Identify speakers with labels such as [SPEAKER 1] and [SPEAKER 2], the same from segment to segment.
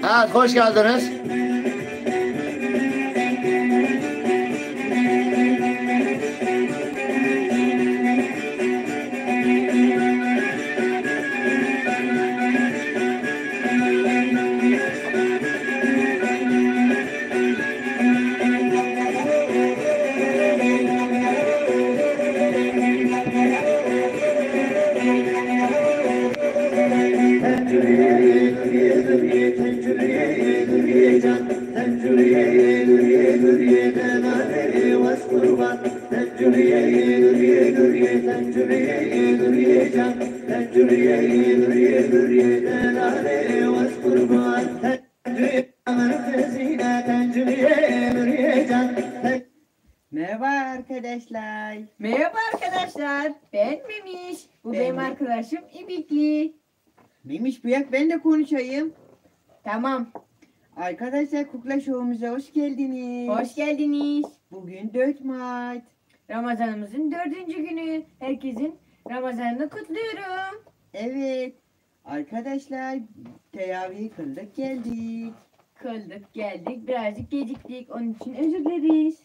[SPEAKER 1] Evet, hoş geldiniz.
[SPEAKER 2] Merhaba arkadaşlar.
[SPEAKER 3] Merhaba arkadaşlar. Ben Memiş. Bu
[SPEAKER 2] Ben
[SPEAKER 3] benim
[SPEAKER 2] de.
[SPEAKER 3] arkadaşım İbikli.
[SPEAKER 2] Neymiş bu yak, ben de konuşayım.
[SPEAKER 3] Tamam.
[SPEAKER 2] Arkadaşlar Kukla Show'umuza hoş geldiniz.
[SPEAKER 3] Hoş geldiniz.
[SPEAKER 2] Bugün 4 Mart.
[SPEAKER 3] Ramazanımızın 4. günü. Herkesin Ramazanını kutluyorum.
[SPEAKER 2] Evet. Arkadaşlar teravih kıldık geldik.
[SPEAKER 3] Kıldık geldik. Birazcık geciktik. Onun için özür dileriz.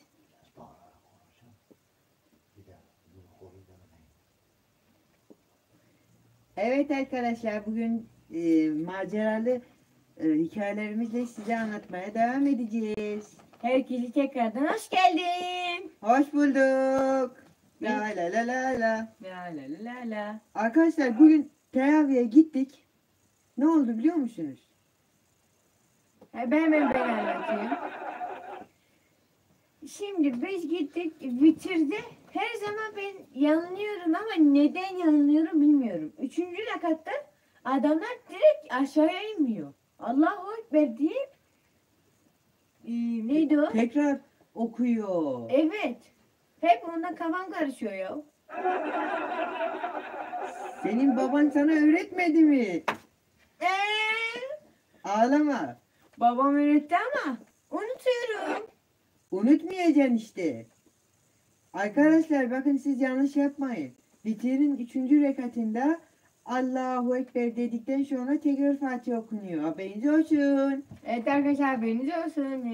[SPEAKER 2] Evet arkadaşlar bugün maceralı hikayelerimizle size anlatmaya devam edeceğiz.
[SPEAKER 3] Herkese tekrardan hoş geldin.
[SPEAKER 2] Hoş bulduk. La la la la la.
[SPEAKER 3] La la la la la.
[SPEAKER 2] Arkadaşlar bugün teraviye gittik. Ne oldu biliyor musunuz?
[SPEAKER 3] Ben anlatayım. Şimdi biz gittik bitirdi. Her zaman ben yanılıyorum ama neden yanılıyorum bilmiyorum. 3. rekatta adamlar direkt aşağıya inmiyor. Allahu Ekber diye neydi o?
[SPEAKER 2] Tekrar okuyor.
[SPEAKER 3] Evet. Hep ondan kafam karışıyor ya.
[SPEAKER 2] Senin baban sana öğretmedi mi?
[SPEAKER 3] Eee?
[SPEAKER 2] Ağlama.
[SPEAKER 3] Babam öğretti ama unutuyorum.
[SPEAKER 2] Unutmayacaksın işte. Arkadaşlar bakın siz yanlış yapmayın. Bitirin 3. rekatında Allahu Ekber dedikten sonra tekrar Fatiha okunuyor. Haberiniz olsun.
[SPEAKER 3] Evet arkadaşlar haberiniz olsun.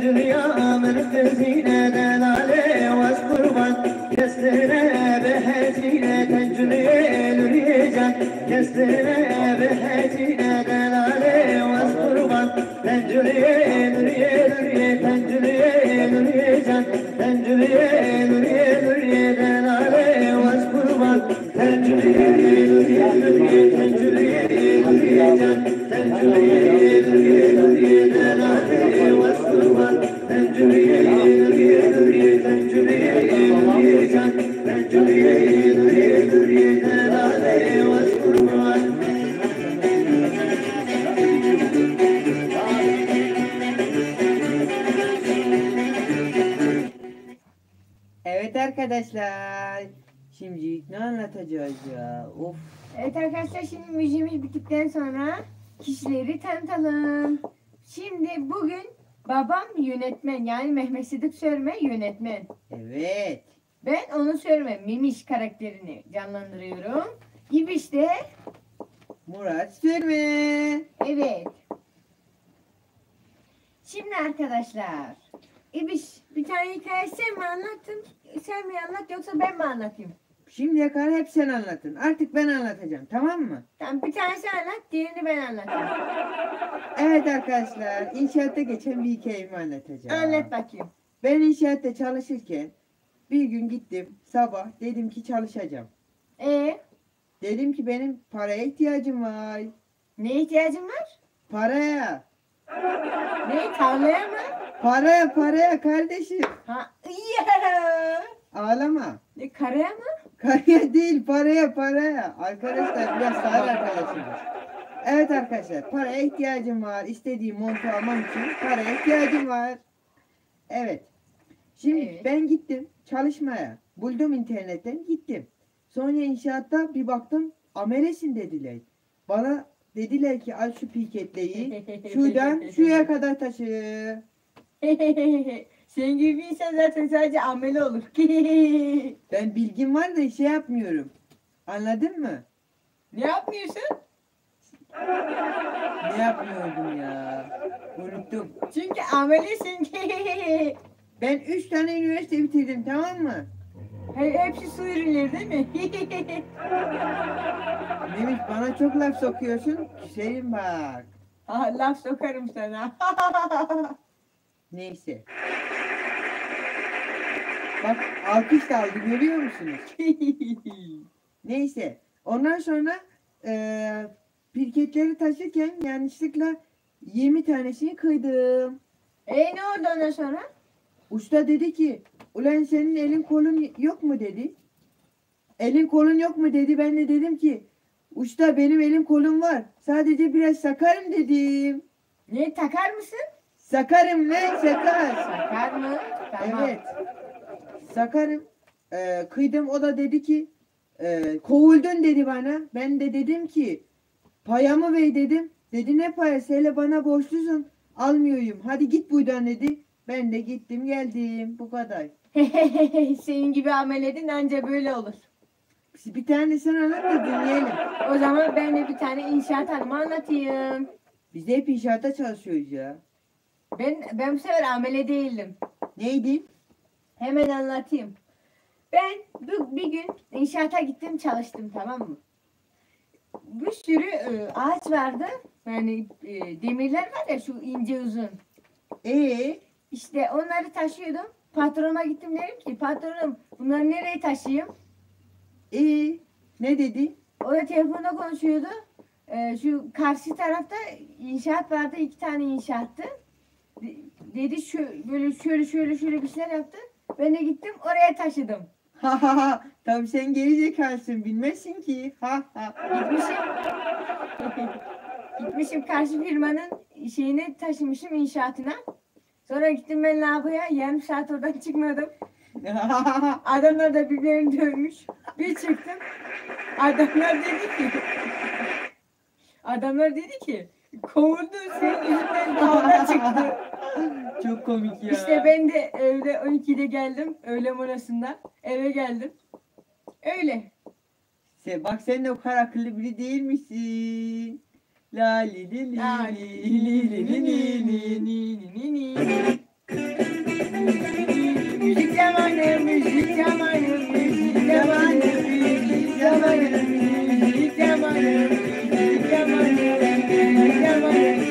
[SPEAKER 1] Dünya merkezine delale vas kurban kestirene behecine tencüne lüriyecan kestirene behecine delale vas kurban tencüne lüriye lüriye tencüne lüriyecan tencüne lüriye lüriye delale vas kurban tencüne lüriye lüriye tencüne lüriyecan tencüne lüriye lüriye delale vas kurban tencüne lüriye lüriye tencüne lüriye can tencüne lüriye lüriye delale vas kurban.
[SPEAKER 2] Evet arkadaşlar. Şimdi ne anlatacağız ya? Of.
[SPEAKER 3] Evet arkadaşlar şimdi müziğimiz bittikten sonra kişileri tanıtalım. Şimdi bugün babam yönetmen yani Mehmet Sıdık Sörme yönetmen.
[SPEAKER 2] Evet.
[SPEAKER 3] Ben onu Sörme Memiş karakterini canlandırıyorum. İbiş de
[SPEAKER 2] Murat Sürme.
[SPEAKER 3] evet. Şimdi arkadaşlar İbiş bir tane hikaye sen mi anlattın? Sen mi anlat yoksa ben mi anlatayım?
[SPEAKER 2] Şimdiye kadar hep sen anlatın. Artık ben anlatacağım, tamam mı?
[SPEAKER 3] Tamam bir tanesi anlat diğerini ben anlatayım.
[SPEAKER 2] Evet arkadaşlar, inşaatta geçen bir hikayemi anlatacağım.
[SPEAKER 3] Anlat bakayım.
[SPEAKER 2] Ben inşaatta çalışırken bir gün gittim sabah, dedim ki çalışacağım. Dedim ki benim paraya ihtiyacım var.
[SPEAKER 3] Ne ihtiyacın var?
[SPEAKER 2] Paraya.
[SPEAKER 3] Ne tarlaya mı?
[SPEAKER 2] Paraya kardeşim.
[SPEAKER 3] Ha yeah.
[SPEAKER 2] Ağlama.
[SPEAKER 3] Ne karaya mı?
[SPEAKER 2] Karaya değil, paraya. Arkadaşlar biraz sağır arkadaşımız. Evet arkadaşlar, paraya ihtiyacım var. İstediğim montu almam için paraya ihtiyacım var. Evet. Şimdi
[SPEAKER 3] Evet.
[SPEAKER 2] ben gittim çalışmaya. Buldum internetten gittim. Sonra inşaatta bir baktım amelesin dediler. Bana dediler ki al şu piketleyi şuradan şuraya kadar taşı.
[SPEAKER 3] Senin gibi bir insan zaten sadece ameli olur.
[SPEAKER 2] Ben bilgim var da şey yapmıyorum. Anladın mı?
[SPEAKER 3] Ne yapmıyorsun?
[SPEAKER 2] Ne yapmıyordum ya? Unuttum.
[SPEAKER 3] Çünkü amelisin.
[SPEAKER 2] Ben 3 tane üniversite bitirdim, tamam mı?
[SPEAKER 3] Hepsi su ürünleri değil mi?
[SPEAKER 2] Memiş, bana çok laf sokuyorsun. Küserim bak.
[SPEAKER 3] Laf sokarım sana.
[SPEAKER 2] Neyse. Bak, alkış da aldı, görüyor musunuz? Neyse. Ondan sonra pirketleri taşırken yanlışlıkla 20 tanesini kıydım.
[SPEAKER 3] Ne oldu ondan sonra?
[SPEAKER 2] Usta dedi ki, ulan senin elin kolun yok mu dedi. Elin kolun yok mu dedi. Ben de dedim ki, usta benim elim kolum var. Sadece biraz sakarım dedim.
[SPEAKER 3] Ne takar mısın?
[SPEAKER 2] Sakarım lan, sakar.
[SPEAKER 3] Takar mı? Tamam.
[SPEAKER 2] Evet. Sakarım. Kıydım, o da dedi ki kovuldun dedi bana. Ben de dedim ki payamı ver dedim. Dedi ne payası, hele bana borçlusun. Almıyorum. Hadi git buradan dedi. Ben de gittim geldim. Bu kadar.
[SPEAKER 3] Senin gibi amel edin anca böyle olur.
[SPEAKER 2] Bir tane sen anlat da dinleyelim.
[SPEAKER 3] O zaman ben de bir tane inşaat hanımı anlatayım.
[SPEAKER 2] Biz de hep inşaatta çalışıyoruz ya.
[SPEAKER 3] Ben bu sefer amele değildim.
[SPEAKER 2] Neydi?
[SPEAKER 3] Hemen anlatayım. Ben bir gün inşaata gittim çalıştım, tamam mı? Bir sürü ağaç vardı. Yani demirler var ya, şu ince uzun. İşte onları taşıyordum. Patrona gittim, dedim ki patronum bunları nereye taşıyayım?
[SPEAKER 2] Ne dedi?
[SPEAKER 3] O da telefonda konuşuyordu. Şu karşı tarafta inşaat vardı, 2 tane inşaattı. Dedi şu böyle şöyle bir şeyler yaptı. Ben de gittim oraya taşıdım.
[SPEAKER 2] Ha ha ha. Tabii sen geri zekalısın, bilmezsin ki. Ha ha.
[SPEAKER 3] Gitmişim karşı firmanın şeyini taşımışım, inşaatına. Sonra gittim ben lavaboya, yarım saat oradan çıkmadım. Adamlar da birbirlerini dövmüş. Bir çıktım. Adamlar dedi ki kovuldu, senin yüzünden kavga çıktı.
[SPEAKER 2] Çok komik ya.
[SPEAKER 3] İşte ben de evde 12'de geldim. Öğle molasında eve geldim. Öyle.
[SPEAKER 2] Bak sen de o kadar akıllı biri değil misin? La li li li li li li li li li.
[SPEAKER 3] Müzik zamanı, müzik zamanı, müzik zamanı, müzik zamanı, müzik zamanı, müzik zamanı, müzik zamanı.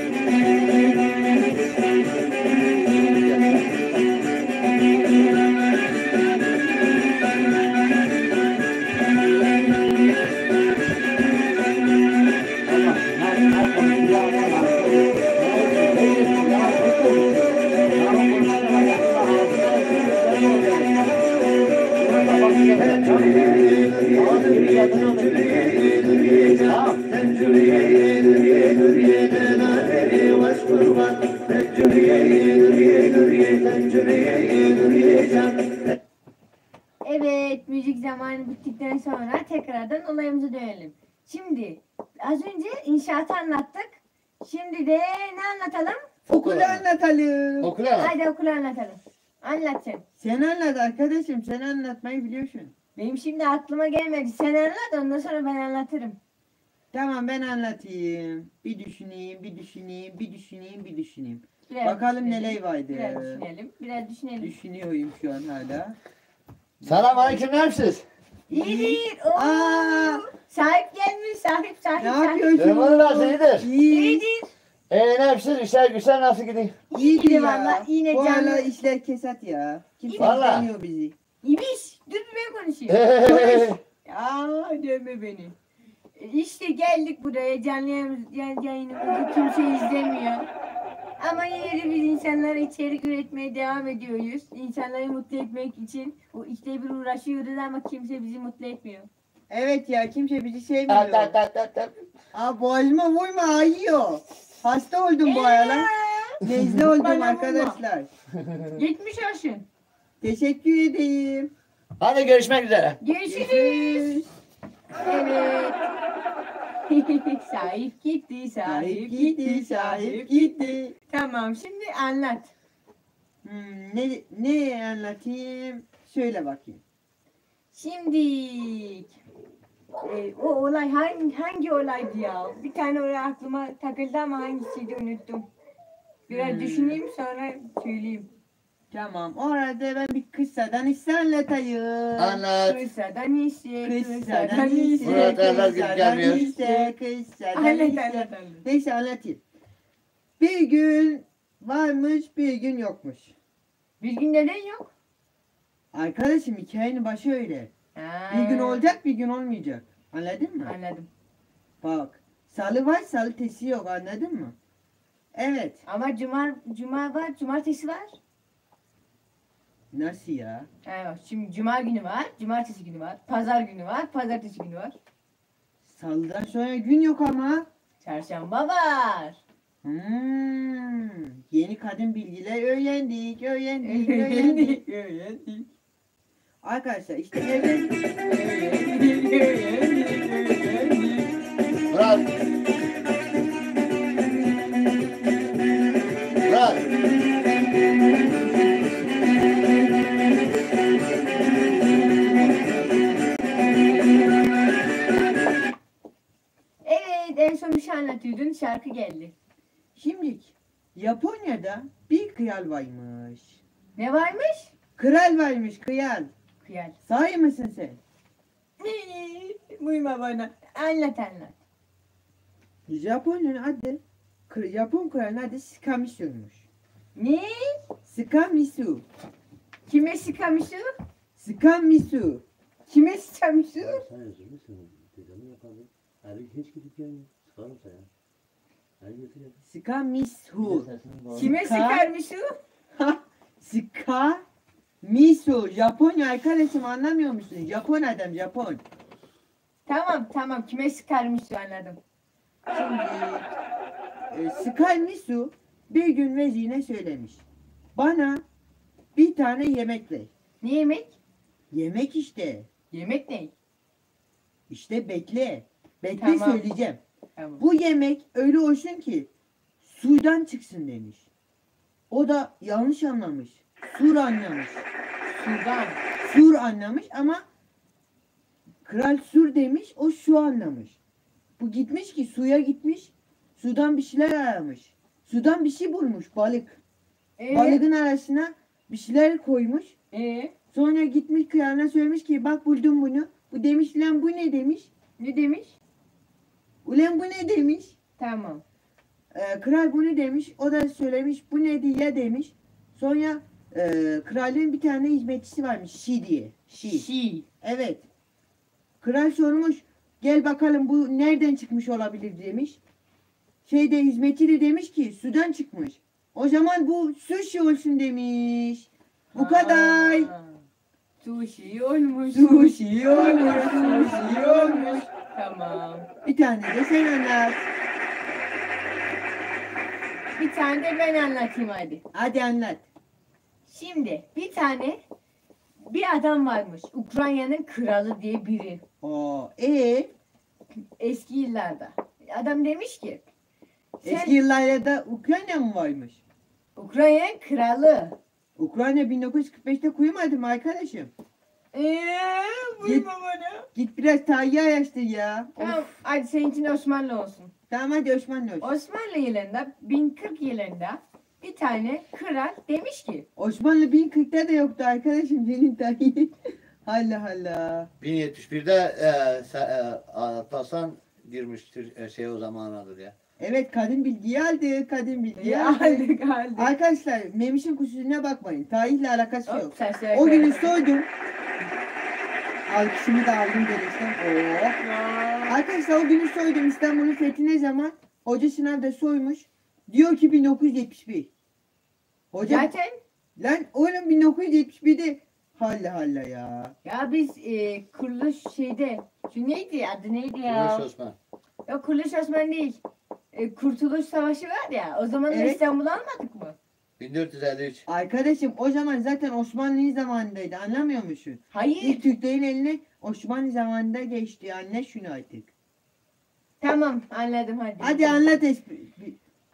[SPEAKER 3] Evet, müzik zamanı bittikten sonra tekrardan olayımıza dönelim. Şimdi az önce inşaatı anlattık. Şimdi de ne anlatalım?
[SPEAKER 2] Okulu anlatalım.
[SPEAKER 4] Okula.
[SPEAKER 3] Haydi okulu anlatalım. Anlat sen.
[SPEAKER 2] Sen anlat arkadaşım, sen anlatmayı biliyorsun.
[SPEAKER 3] Benim şimdi aklıma gelmedi. Sen anlat, ondan sonra ben anlatırım.
[SPEAKER 2] Tamam, ben anlatayım. Bir düşüneyim.
[SPEAKER 3] Biraz
[SPEAKER 2] Bakalım
[SPEAKER 3] düşünelim.
[SPEAKER 2] neler vardı.
[SPEAKER 3] Biraz düşünelim.
[SPEAKER 2] Düşünüyorum şu an hala.
[SPEAKER 4] Selamünaleyküm hemşeriz.
[SPEAKER 3] İyidir. Oo.
[SPEAKER 2] Aa!
[SPEAKER 3] Sahip gelmiş. Sahip.
[SPEAKER 2] Ne yapıyorsun?
[SPEAKER 4] Durumunuz nasıl, iyidir?
[SPEAKER 2] İyi.
[SPEAKER 3] İyidir.
[SPEAKER 4] Hemşeriz, işler güçler nasıl gidiyor?
[SPEAKER 2] İyi
[SPEAKER 3] gidiyor
[SPEAKER 2] ya.
[SPEAKER 3] valla, yine
[SPEAKER 2] Bu
[SPEAKER 3] canlı.
[SPEAKER 2] aralar işler kesat ya. Kimse
[SPEAKER 4] Valla.
[SPEAKER 2] istemiyor bizi.
[SPEAKER 3] İbiş. Dur ben konuşayım. Ya dövme beni. İşte geldik buraya, canlı yayınımızı kimse izlemiyor. Ama yine de biz insanlara içerik üretmeye devam ediyoruz. İnsanları mutlu etmek için. O işte bir uğraşıyoruz ama kimse bizi mutlu etmiyor.
[SPEAKER 2] Evet ya, kimse bizi
[SPEAKER 4] Tat,
[SPEAKER 2] sevmiyor.
[SPEAKER 4] tat, tat, tat, tat.
[SPEAKER 2] Aa, boğazıma vurma, ağrıyor. Hasta oldum bu aralar. Nezle oldum
[SPEAKER 3] Bana vurma.
[SPEAKER 2] arkadaşlar.
[SPEAKER 3] Geçmiş olsun.
[SPEAKER 2] Teşekkür edeyim.
[SPEAKER 4] Hadi görüşmek üzere.
[SPEAKER 3] Görüşürüz. Evet. Sahip gitti,
[SPEAKER 2] Sahip gitti.
[SPEAKER 3] Tamam, şimdi anlat.
[SPEAKER 2] Ne anlatayım? Söyle bakayım.
[SPEAKER 3] Şimdi O olay hangi olaydı ya? Bir tane olay aklıma takıldı ama hangisiydi unuttum. Biraz düşüneyim sonra söyleyeyim.
[SPEAKER 2] Tamam. Orada ben bir kıssadan hisse anlatayım.
[SPEAKER 4] Anlat.
[SPEAKER 3] Kıssadan iyisi,
[SPEAKER 2] Kıssadan hisse,
[SPEAKER 4] Murat Erler gibi
[SPEAKER 2] kıssadan
[SPEAKER 4] gelmiyor.
[SPEAKER 2] hisse, kıssadan
[SPEAKER 3] Anlat,
[SPEAKER 2] hisse.
[SPEAKER 3] anlat.
[SPEAKER 2] Neyse anlatayım. Bir gün varmış, bir gün yokmuş.
[SPEAKER 3] Bir gün neden yok?
[SPEAKER 2] Arkadaşım hikayenin başı öyle.
[SPEAKER 3] Ha,
[SPEAKER 2] Bir gün olacak, bir gün olmayacak. Anladın mı?
[SPEAKER 3] Anladım.
[SPEAKER 2] Bak. Salı var, salı tesi yok. Anladın mı? Evet.
[SPEAKER 3] Ama cuma var, cumartesi var.
[SPEAKER 2] Nasıl ya?
[SPEAKER 3] Evet, şimdi cuma günü var, cumartesi günü var, pazar günü var, pazartesi günü var.
[SPEAKER 2] Salıdan sonra gün yok ama.
[SPEAKER 3] Çarşamba var.
[SPEAKER 2] Yeni kadın bilgiler öğrendik. Arkadaşlar işte
[SPEAKER 4] Murat. Murat.
[SPEAKER 3] Evet, en son bir şey anlatıyordun, şarkı geldi.
[SPEAKER 2] Şimdi Japonya'da bir kral varmış.
[SPEAKER 3] Ne varmış?
[SPEAKER 2] Kral varmış, kral.
[SPEAKER 3] Kıyal.
[SPEAKER 2] Sahi mısın sen?
[SPEAKER 3] Buyma bana. Anlat.
[SPEAKER 2] Japonya'nın adı, Japon kralının adı Shikamizu'ymuş.
[SPEAKER 3] Ne?
[SPEAKER 2] Shikamizu.
[SPEAKER 3] Kime sıkamışı?
[SPEAKER 2] Shikamizu.
[SPEAKER 3] Kime sıkamışı?
[SPEAKER 5] Sen özür müsün? Dedemi yapalım. Her gün hiç gidip gelmiyor. Sıkarım sana. Her götürüyor.
[SPEAKER 2] Shikamizu.
[SPEAKER 3] Kime sıkarmışı?
[SPEAKER 2] Shikamizu. Japonya arkadaşım anlamıyor musun? Japon adam, Japon.
[SPEAKER 3] Tamam, kime sıkarmışı anladım.
[SPEAKER 2] Şimdi Shikamizu bir gün vezirine söylemiş. Bana bir tane yemek ver.
[SPEAKER 3] Ne yemek?
[SPEAKER 2] Yemek işte.
[SPEAKER 3] Yemek ne?
[SPEAKER 2] İşte bekle. Bekle
[SPEAKER 3] Tamam.
[SPEAKER 2] söyleyeceğim.
[SPEAKER 3] Tamam.
[SPEAKER 2] Bu yemek öyle olsun ki suydan çıksın demiş. O da yanlış anlamış. Sur anlamış.
[SPEAKER 3] Sudan.
[SPEAKER 2] Sur anlamış ama kral sur demiş, o su anlamış. Bu gitmiş ki suya gitmiş, sudan bir şeyler aramış. Sudan bir şey bulmuş, balık. Balığın arasına bir şeyler koymuş. Sonra gitmiş kralına söylemiş ki bak buldum bunu. Bu demiş lan bu ne demiş.
[SPEAKER 3] Ne demiş?
[SPEAKER 2] Ulan bu ne demiş.
[SPEAKER 3] Tamam.
[SPEAKER 2] Kral bunu demiş. O da söylemiş bu ne diye demiş. Sonra kralın bir tane hizmetçisi varmış. Şi diye. Şi. Evet. Kral sormuş. Gel bakalım bu nereden çıkmış olabilir demiş. Hizmetçi de demiş ki sudan çıkmış. O zaman bu sushi olsun demiş. Bu kadar.
[SPEAKER 3] Sushi olmuş.
[SPEAKER 2] Sushi olmuş. Sushi olmuş.
[SPEAKER 3] Tamam.
[SPEAKER 2] Bir tane de sen anlat.
[SPEAKER 3] Bir tane de ben anlatayım hadi.
[SPEAKER 2] Hadi anlat.
[SPEAKER 3] Şimdi bir adam varmış. Ukrayna'nın kralı diye biri. Eski yıllarda. Adam demiş ki
[SPEAKER 2] Eski yıllarda Ukrayna mı varmış?
[SPEAKER 3] Ukrayna'nın kralı.
[SPEAKER 2] Ukrayna 1945'te kuymadım arkadaşım.
[SPEAKER 3] Buyurma bana.
[SPEAKER 2] Git biraz tarihi araştır ya.
[SPEAKER 3] Tamam hadi seninkinin Osmanlı olsun.
[SPEAKER 2] Tamam hadi Osmanlı olsun.
[SPEAKER 3] Osmanlı yılında 1040 yılında bir tane kral demiş ki
[SPEAKER 2] Osmanlı 1040'ta da yoktu arkadaşım senin tarihi. Allah Allah.
[SPEAKER 4] 1071'de Alparslan girmiştir o zamanadır ya.
[SPEAKER 2] Evet kadın bilgiyi aldı. Kadın bilgiyi
[SPEAKER 3] ya
[SPEAKER 2] aldı.
[SPEAKER 3] aldık.
[SPEAKER 2] Arkadaşlar Memiş'in kusuruna bakmayın. Tarihle alakası yok.
[SPEAKER 3] Hop, saçlara
[SPEAKER 2] O günü
[SPEAKER 3] koyalım.
[SPEAKER 2] soydum. Alkışımı da aldım gerekten. Oh. Arkadaşlar o günü soydum. İstanbul'un fethi ne zaman? Hoca sınavda soymuş. Diyor ki 1971. Hoca
[SPEAKER 3] Zaten
[SPEAKER 2] lan oğlum 1971'de Allah ya.
[SPEAKER 3] ya biz kuruluş şu neydi adı neydi ya?
[SPEAKER 4] Yunus Osman.
[SPEAKER 3] Yok Kuruluş Osman değil. Kurtuluş Savaşı var ya o zaman da
[SPEAKER 2] Evet.
[SPEAKER 3] İstanbul'u almadık mı?
[SPEAKER 4] 1453.
[SPEAKER 2] Arkadaşım o zaman zaten Osmanlı zamanındaydı anlamıyor musun?
[SPEAKER 3] Hayır.
[SPEAKER 2] İlk Türklerin eline Osmanlı zamanında geçti. Anla şunu artık.
[SPEAKER 3] Tamam anladım hadi.
[SPEAKER 2] Hadi anlat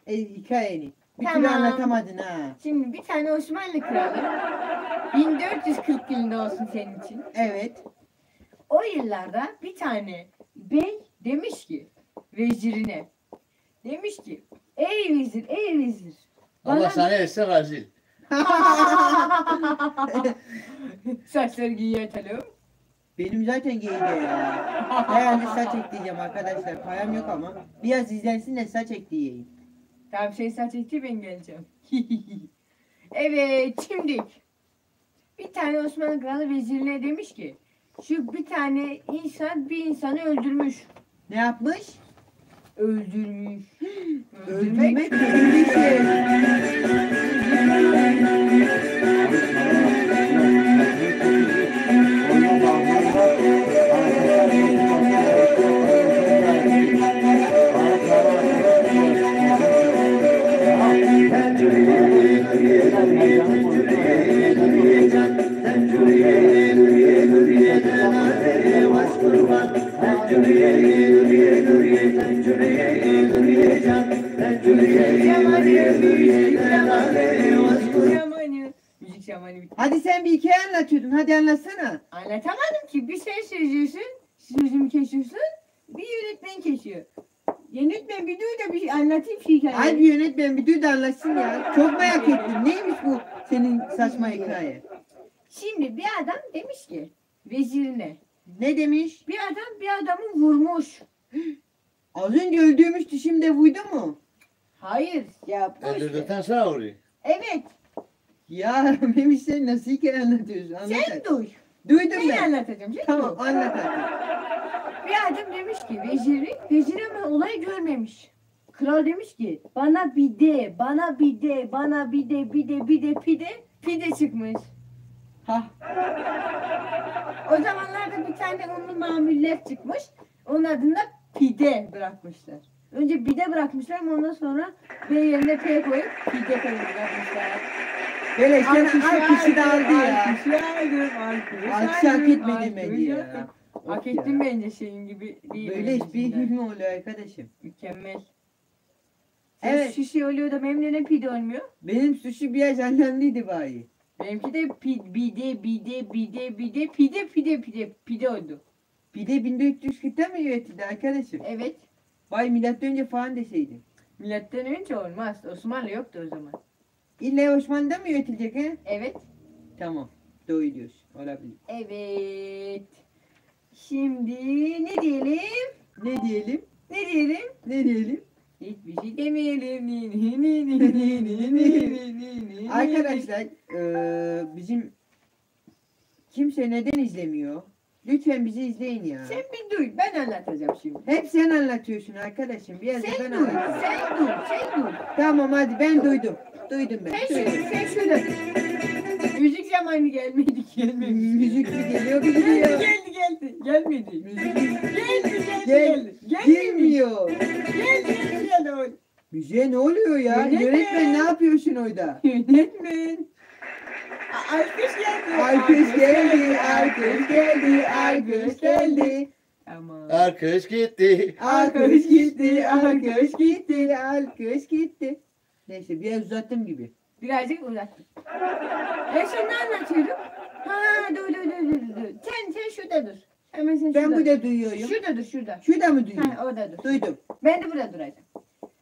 [SPEAKER 2] hikayeni. Bir türlü
[SPEAKER 3] Tamam.
[SPEAKER 2] anlatamadın ha.
[SPEAKER 3] Şimdi bir tane Osmanlı kralı 1440 yılında olsun senin için.
[SPEAKER 2] Evet.
[SPEAKER 3] O yıllarda bir tane bey demiş ki vezirine. Demiş ki ey vezir, ey vezir.
[SPEAKER 4] Allah
[SPEAKER 3] Bana
[SPEAKER 4] sana etsin rezil.
[SPEAKER 3] saçları giyetelim.
[SPEAKER 2] Benim zaten giydi ya. Herhalde saç ekleyeceğim arkadaşlar. Param yok ama. Biraz izlensin de saç ekleyeyim.
[SPEAKER 3] Tamam şey saç ekti ben geleceğim. Evet şimdi bir tane Osmanlı kralı vezirine demiş ki şu bir tane insan bir insanı öldürmüş.
[SPEAKER 2] Ne yapmış?
[SPEAKER 3] Öldürmüş.
[SPEAKER 2] Öldürmek kötü bir şey.
[SPEAKER 3] Müzik şamanı bitti.
[SPEAKER 2] Hadi sen bir hikaye anlatıyordun. Hadi anlatsana.
[SPEAKER 3] Anlatamadım ki bir şey söylüyorsun, sözümü kesiyorsun, bir yönetmen kesiyor. Yönetmen bir dur da bir şey anlatayım şu hikayeyi.
[SPEAKER 2] Hadi yönetmen bir dur da anlatsın ya. Çok merak ettim. Neymiş bu senin saçma hikaye?
[SPEAKER 3] Şimdi bir adam demiş ki vezirine,
[SPEAKER 2] Ne demiş?
[SPEAKER 3] bir adam bir adamı vurmuş.
[SPEAKER 2] Az önce öldürmüştü, şimdi vurdu mu?
[SPEAKER 3] Hayır ya bu işte.
[SPEAKER 4] Öldürdükten sonra vuruyor.
[SPEAKER 3] Evet
[SPEAKER 2] Ya Memiş, sen nasıl hikaye anlatıyorsun? Anlat
[SPEAKER 3] sen
[SPEAKER 2] hadi.
[SPEAKER 3] duy.
[SPEAKER 2] Duydum
[SPEAKER 3] Ben
[SPEAKER 2] ben.
[SPEAKER 3] anlatacağım. Sen
[SPEAKER 2] Tamam,
[SPEAKER 3] duy.
[SPEAKER 2] anlat hadi.
[SPEAKER 3] Bir adam demiş ki vezir ama olayı görmemiş. Kral demiş ki bana bir de, bana bir de, bana bir de, pide çıkmış.
[SPEAKER 2] Hah.
[SPEAKER 3] O zamanlarda bir tane unlu mamuller çıkmış. Onun adını da pide bırakmışlar. Önce bide bırakmışlar ama ondan sonra B yerine P koyup pide koyup bırakmışlar.
[SPEAKER 2] Böyle sen alkışı da aldı ya.
[SPEAKER 3] Alkış
[SPEAKER 2] Alkış hak etmedi bence ya.
[SPEAKER 3] Hak
[SPEAKER 2] Of
[SPEAKER 3] ettim
[SPEAKER 2] ya.
[SPEAKER 3] bence şeyin gibi değil.
[SPEAKER 2] Böyle hiçbir mi oluyor arkadaşım?
[SPEAKER 3] Mükemmel.
[SPEAKER 2] Evet.
[SPEAKER 3] Evet. Şişe oluyor da benim neden pide olmuyor?
[SPEAKER 2] Benim sushi biraz anlamlıydı bari.
[SPEAKER 3] Benimki de pide oldu.
[SPEAKER 2] Bir de 1440'ta mı üretildi arkadaşım?
[SPEAKER 3] Evet.
[SPEAKER 2] Vay, milattan önce falan deseydin.
[SPEAKER 3] Milattan önce olmaz. Osmanlı yoktu o zaman.
[SPEAKER 2] İlla Osmanlı'da mı üretilecek he?
[SPEAKER 3] Evet.
[SPEAKER 2] Tamam. Doğru diyorsun. Olabilir.
[SPEAKER 3] Evet. Şimdi ne diyelim?
[SPEAKER 2] Ne diyelim?
[SPEAKER 3] Ne diyelim?
[SPEAKER 2] Ne diyelim?
[SPEAKER 3] Hiçbir şey demeyelim. Ni.
[SPEAKER 2] Arkadaşlar bizim kimse neden izlemiyor? Lütfen bizi izleyin ya.
[SPEAKER 3] Sen bir duy. Ben anlatacağım şimdi.
[SPEAKER 2] Hep sen anlatıyorsun arkadaşım. Biraz da ben
[SPEAKER 3] Sen duy.
[SPEAKER 2] anlatayım.
[SPEAKER 3] Sen duy.
[SPEAKER 2] Tamam hadi, ben duydum. Duydum ben.
[SPEAKER 3] Sen şurada. Müzik zamanı gelmedi.
[SPEAKER 2] Müzik mi geliyor, bir
[SPEAKER 3] Geldi
[SPEAKER 2] gidiyor.
[SPEAKER 3] Gelmedi.
[SPEAKER 2] Müzik
[SPEAKER 3] Geldi.
[SPEAKER 2] girmiyor.
[SPEAKER 3] Geldi.
[SPEAKER 2] Müziğe ne oluyor ya?
[SPEAKER 3] Yönetmen.
[SPEAKER 2] Yönetmen ne yapıyorsun orada?
[SPEAKER 3] Yönetmen. Alkış geldi.
[SPEAKER 2] Alkış geldi, alkış geldi, alkış geldi.
[SPEAKER 3] Tamam.
[SPEAKER 4] Arkadaş gitti.
[SPEAKER 2] Alkış gitti, alkış gitti, alkış gitti. Neyse, biraz uzattım gibi.
[SPEAKER 3] Birazcık uzattım. Ben şimdi ne anlatıyorum? Ha dur. Sen şurada dur. Hemen sen
[SPEAKER 2] Ben
[SPEAKER 3] şurada.
[SPEAKER 2] burada duyuyorum.
[SPEAKER 3] Şurada dur şurada.
[SPEAKER 2] Şurada mı duyuyorum?
[SPEAKER 3] Ha orada dur.
[SPEAKER 2] Duydum.
[SPEAKER 3] Ben de burada duracağım.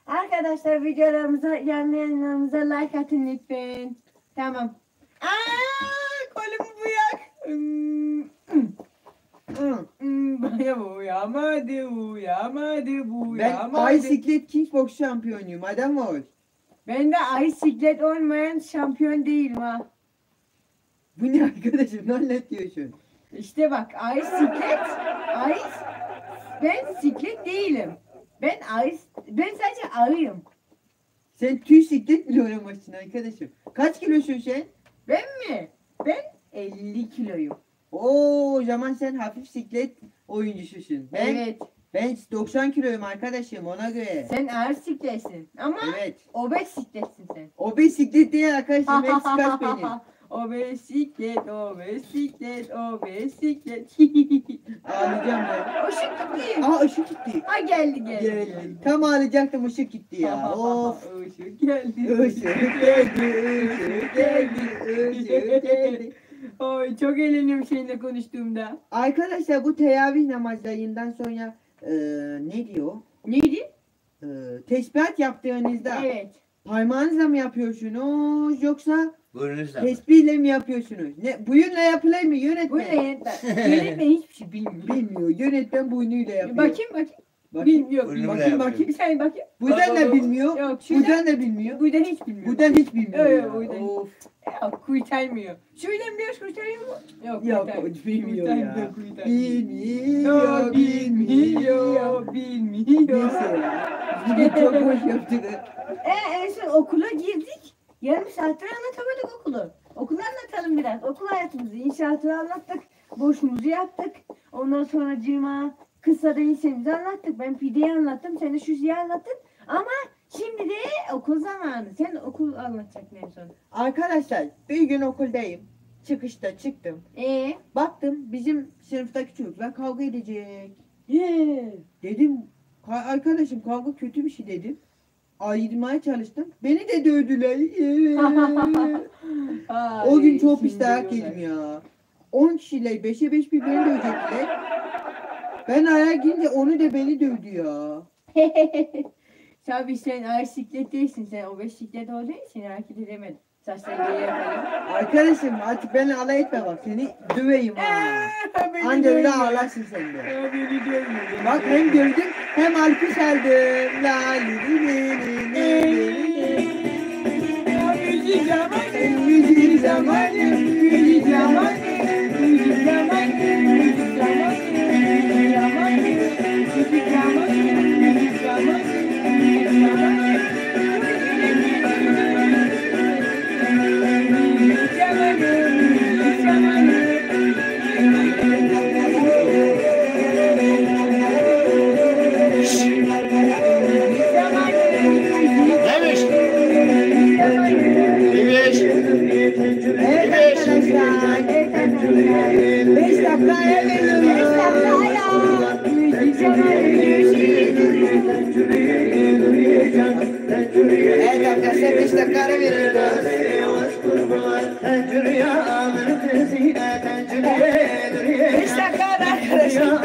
[SPEAKER 3] Arkadaşlar videolarımıza, canlı yayınlarımıza like atın lütfen. Tamam. Kolum buyak.
[SPEAKER 2] Hı.
[SPEAKER 3] Bana uyamadı.
[SPEAKER 2] Ben Bicyclet Kickbox şampiyonuyum. Adam ol.
[SPEAKER 3] Ben de bisiklet olmayan şampiyon değilim ha.
[SPEAKER 2] Bu ne arkadaşım? Ne anlatıyorsun?
[SPEAKER 3] İşte bak ben siklet değilim. Ben sadece ağıyım.
[SPEAKER 2] Sen tüy siklet bile oynamazsın arkadaşım. Kaç kilosun sen?
[SPEAKER 3] Ben mi? Ben 50 kiloyum.
[SPEAKER 2] Oo, o zaman sen hafif siklet oyuncususun.
[SPEAKER 3] Evet.
[SPEAKER 2] Ben 90 kiloyum arkadaşım, ona göre.
[SPEAKER 3] Sen ağır sikletsin. Ama
[SPEAKER 2] Evet.
[SPEAKER 3] obez sikletsin sen.
[SPEAKER 2] O bisiklet değil arkadaşım. Hepsi kaç benim.
[SPEAKER 3] Obez siklet.
[SPEAKER 2] Ağlayacağım ben.
[SPEAKER 3] Işık gitti.
[SPEAKER 2] Aa, ışık gitti.
[SPEAKER 3] Ha geldi.
[SPEAKER 2] Geldi. Tam ağlayacaktım, ışık gitti ya. Of.
[SPEAKER 3] Işık geldi.
[SPEAKER 2] Işık geldi, ışık geldi, ışık geldi.
[SPEAKER 3] Oy çok eğleniyorum seninle konuştuğumda.
[SPEAKER 2] Arkadaşlar bu teravih namazlarından sonra ne diyor?
[SPEAKER 3] Neydi?
[SPEAKER 2] Tesbihat yaptığınızda
[SPEAKER 3] Evet.
[SPEAKER 2] parmağınızla mı yapıyorsunuz yoksa
[SPEAKER 4] Buyurunuzla mı?
[SPEAKER 2] tesbihle mi yapıyorsunuz? Ne buyunla yapılır mı
[SPEAKER 3] Bu
[SPEAKER 2] yönetmen?
[SPEAKER 3] ne yönetmen? Yönetmen hiçbir şey bilmiyor.
[SPEAKER 2] Bilmiyor. Yönetmen burnuyla yapıyor.
[SPEAKER 3] Bakayım.
[SPEAKER 2] Bakayım.
[SPEAKER 3] Bilmiyor.
[SPEAKER 4] Burnumla
[SPEAKER 2] Bakayım
[SPEAKER 4] yapıyorum.
[SPEAKER 2] bakayım.
[SPEAKER 3] Sen bakayım.
[SPEAKER 2] Buradan da
[SPEAKER 4] Bak.
[SPEAKER 2] bilmiyor.
[SPEAKER 3] Yok şuradan.
[SPEAKER 2] Buradan da bilmiyor.
[SPEAKER 3] Buradan hiç bilmiyor.
[SPEAKER 2] Buradan hiç bilmiyor.
[SPEAKER 3] Yok,
[SPEAKER 2] ya.
[SPEAKER 3] buradan.
[SPEAKER 2] Of.
[SPEAKER 3] Yok kurtarmıyor. Şuradan biliyoruz kurtarıyor mu? Yok
[SPEAKER 2] Yok
[SPEAKER 3] kurtarmıyor.
[SPEAKER 2] bilmiyor ya.
[SPEAKER 3] Kurtarmıyor.
[SPEAKER 2] Bilmiyor.
[SPEAKER 3] Bilmiyor. Bilmiyor.
[SPEAKER 2] Neyse ya. Bugün çok boş yaptık.
[SPEAKER 3] En son okula girdik. Yarım saattir anlatamadık okulu. Okulu anlatalım biraz. Okul hayatımızı, inşaatı anlattık. Boşumuzu yaptık. Ondan sonra cima, kısa da insemizi anlattık. Ben pideyi anlattım. Sen de şu şeyi anlattın. Ama şimdi de okul zamanı. Sen okul anlatacaksın en son.
[SPEAKER 2] Arkadaşlar bir gün okuldayım. Çıkışta çıktım. Baktım bizim sınıftaki çocuklar kavga edecek. Dedim arkadaşım kavga kötü bir şey dedim. Ayırmaya çalıştım. Beni de dövdüler. O gün çok pis dayak yedim ya. 10 kişiyle 5'e 5 bir beni dövecekler. Ben ayağa girince onu da beni dövdü ya.
[SPEAKER 3] Tabii sen ağır siklet değilsin. Sen o bisiklet olduğu için hareket edemedin. Saçlarını geri yapalım.
[SPEAKER 2] Arkadaşım artık beni alay etme bak seni döveyim ha. Anca öyle ağlarsın sen de.
[SPEAKER 3] Beni dövmedi.
[SPEAKER 2] Bak hem dövdüm hem alkış aldım. La li li li li li li.
[SPEAKER 3] Müzik zamanı.
[SPEAKER 2] Müzik zamanı, müzik zamanı.
[SPEAKER 3] Müzik zamanı. Müzik zamanı. Müzik zamanı. Müzik zamanı. Müzik zamanı. Müzik zamanı.
[SPEAKER 4] Neymiş? Neymiş?
[SPEAKER 2] Evet arkadaşlar. 5 dakikaya veriyoruz. Evet arkadaşlar 5 dakika ara veriyoruz. 5 dakika ara arkadaşlar.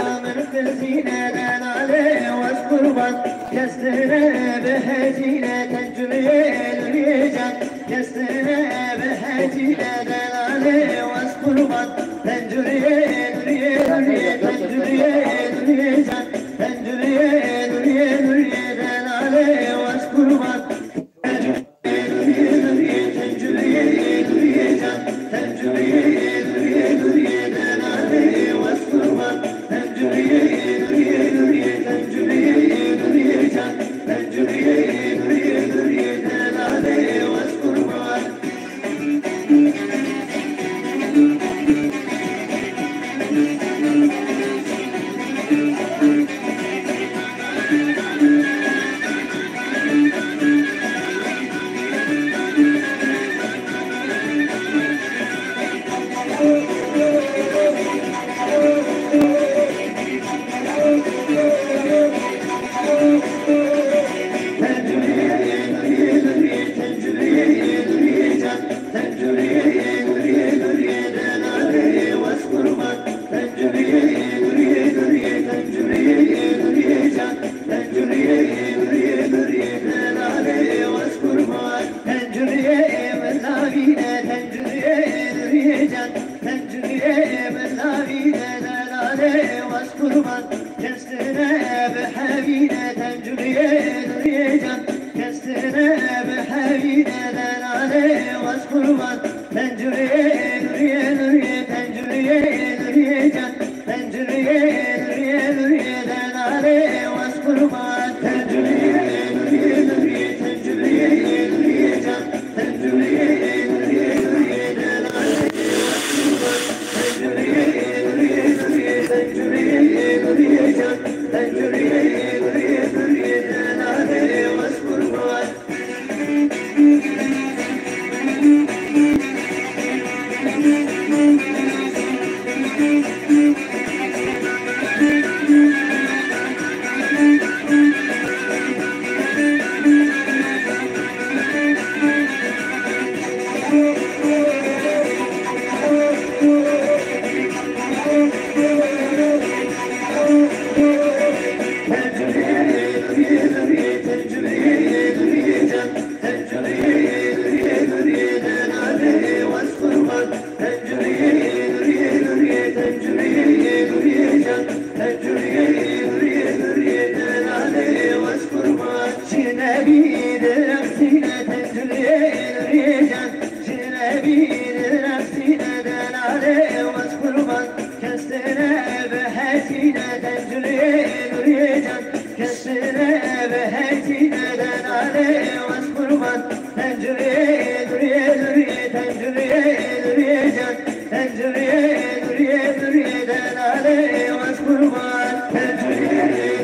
[SPEAKER 1] بهتينا تنجلي نريجا كسنا بهتينا دنالي واسقربان تنجلي نريد تنجلي نريجا تنجلي نريد دنالي واسقربان تنجلي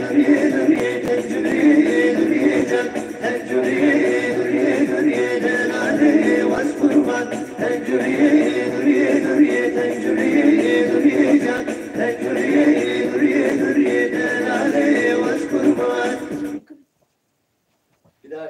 [SPEAKER 1] نريد تنجلي نريجا تنجلي نريد دنالي واسقربان تنجلي نريد تنجلي نريجا تنجلي نريد دنالي واسقربان.
[SPEAKER 5] Bir daha.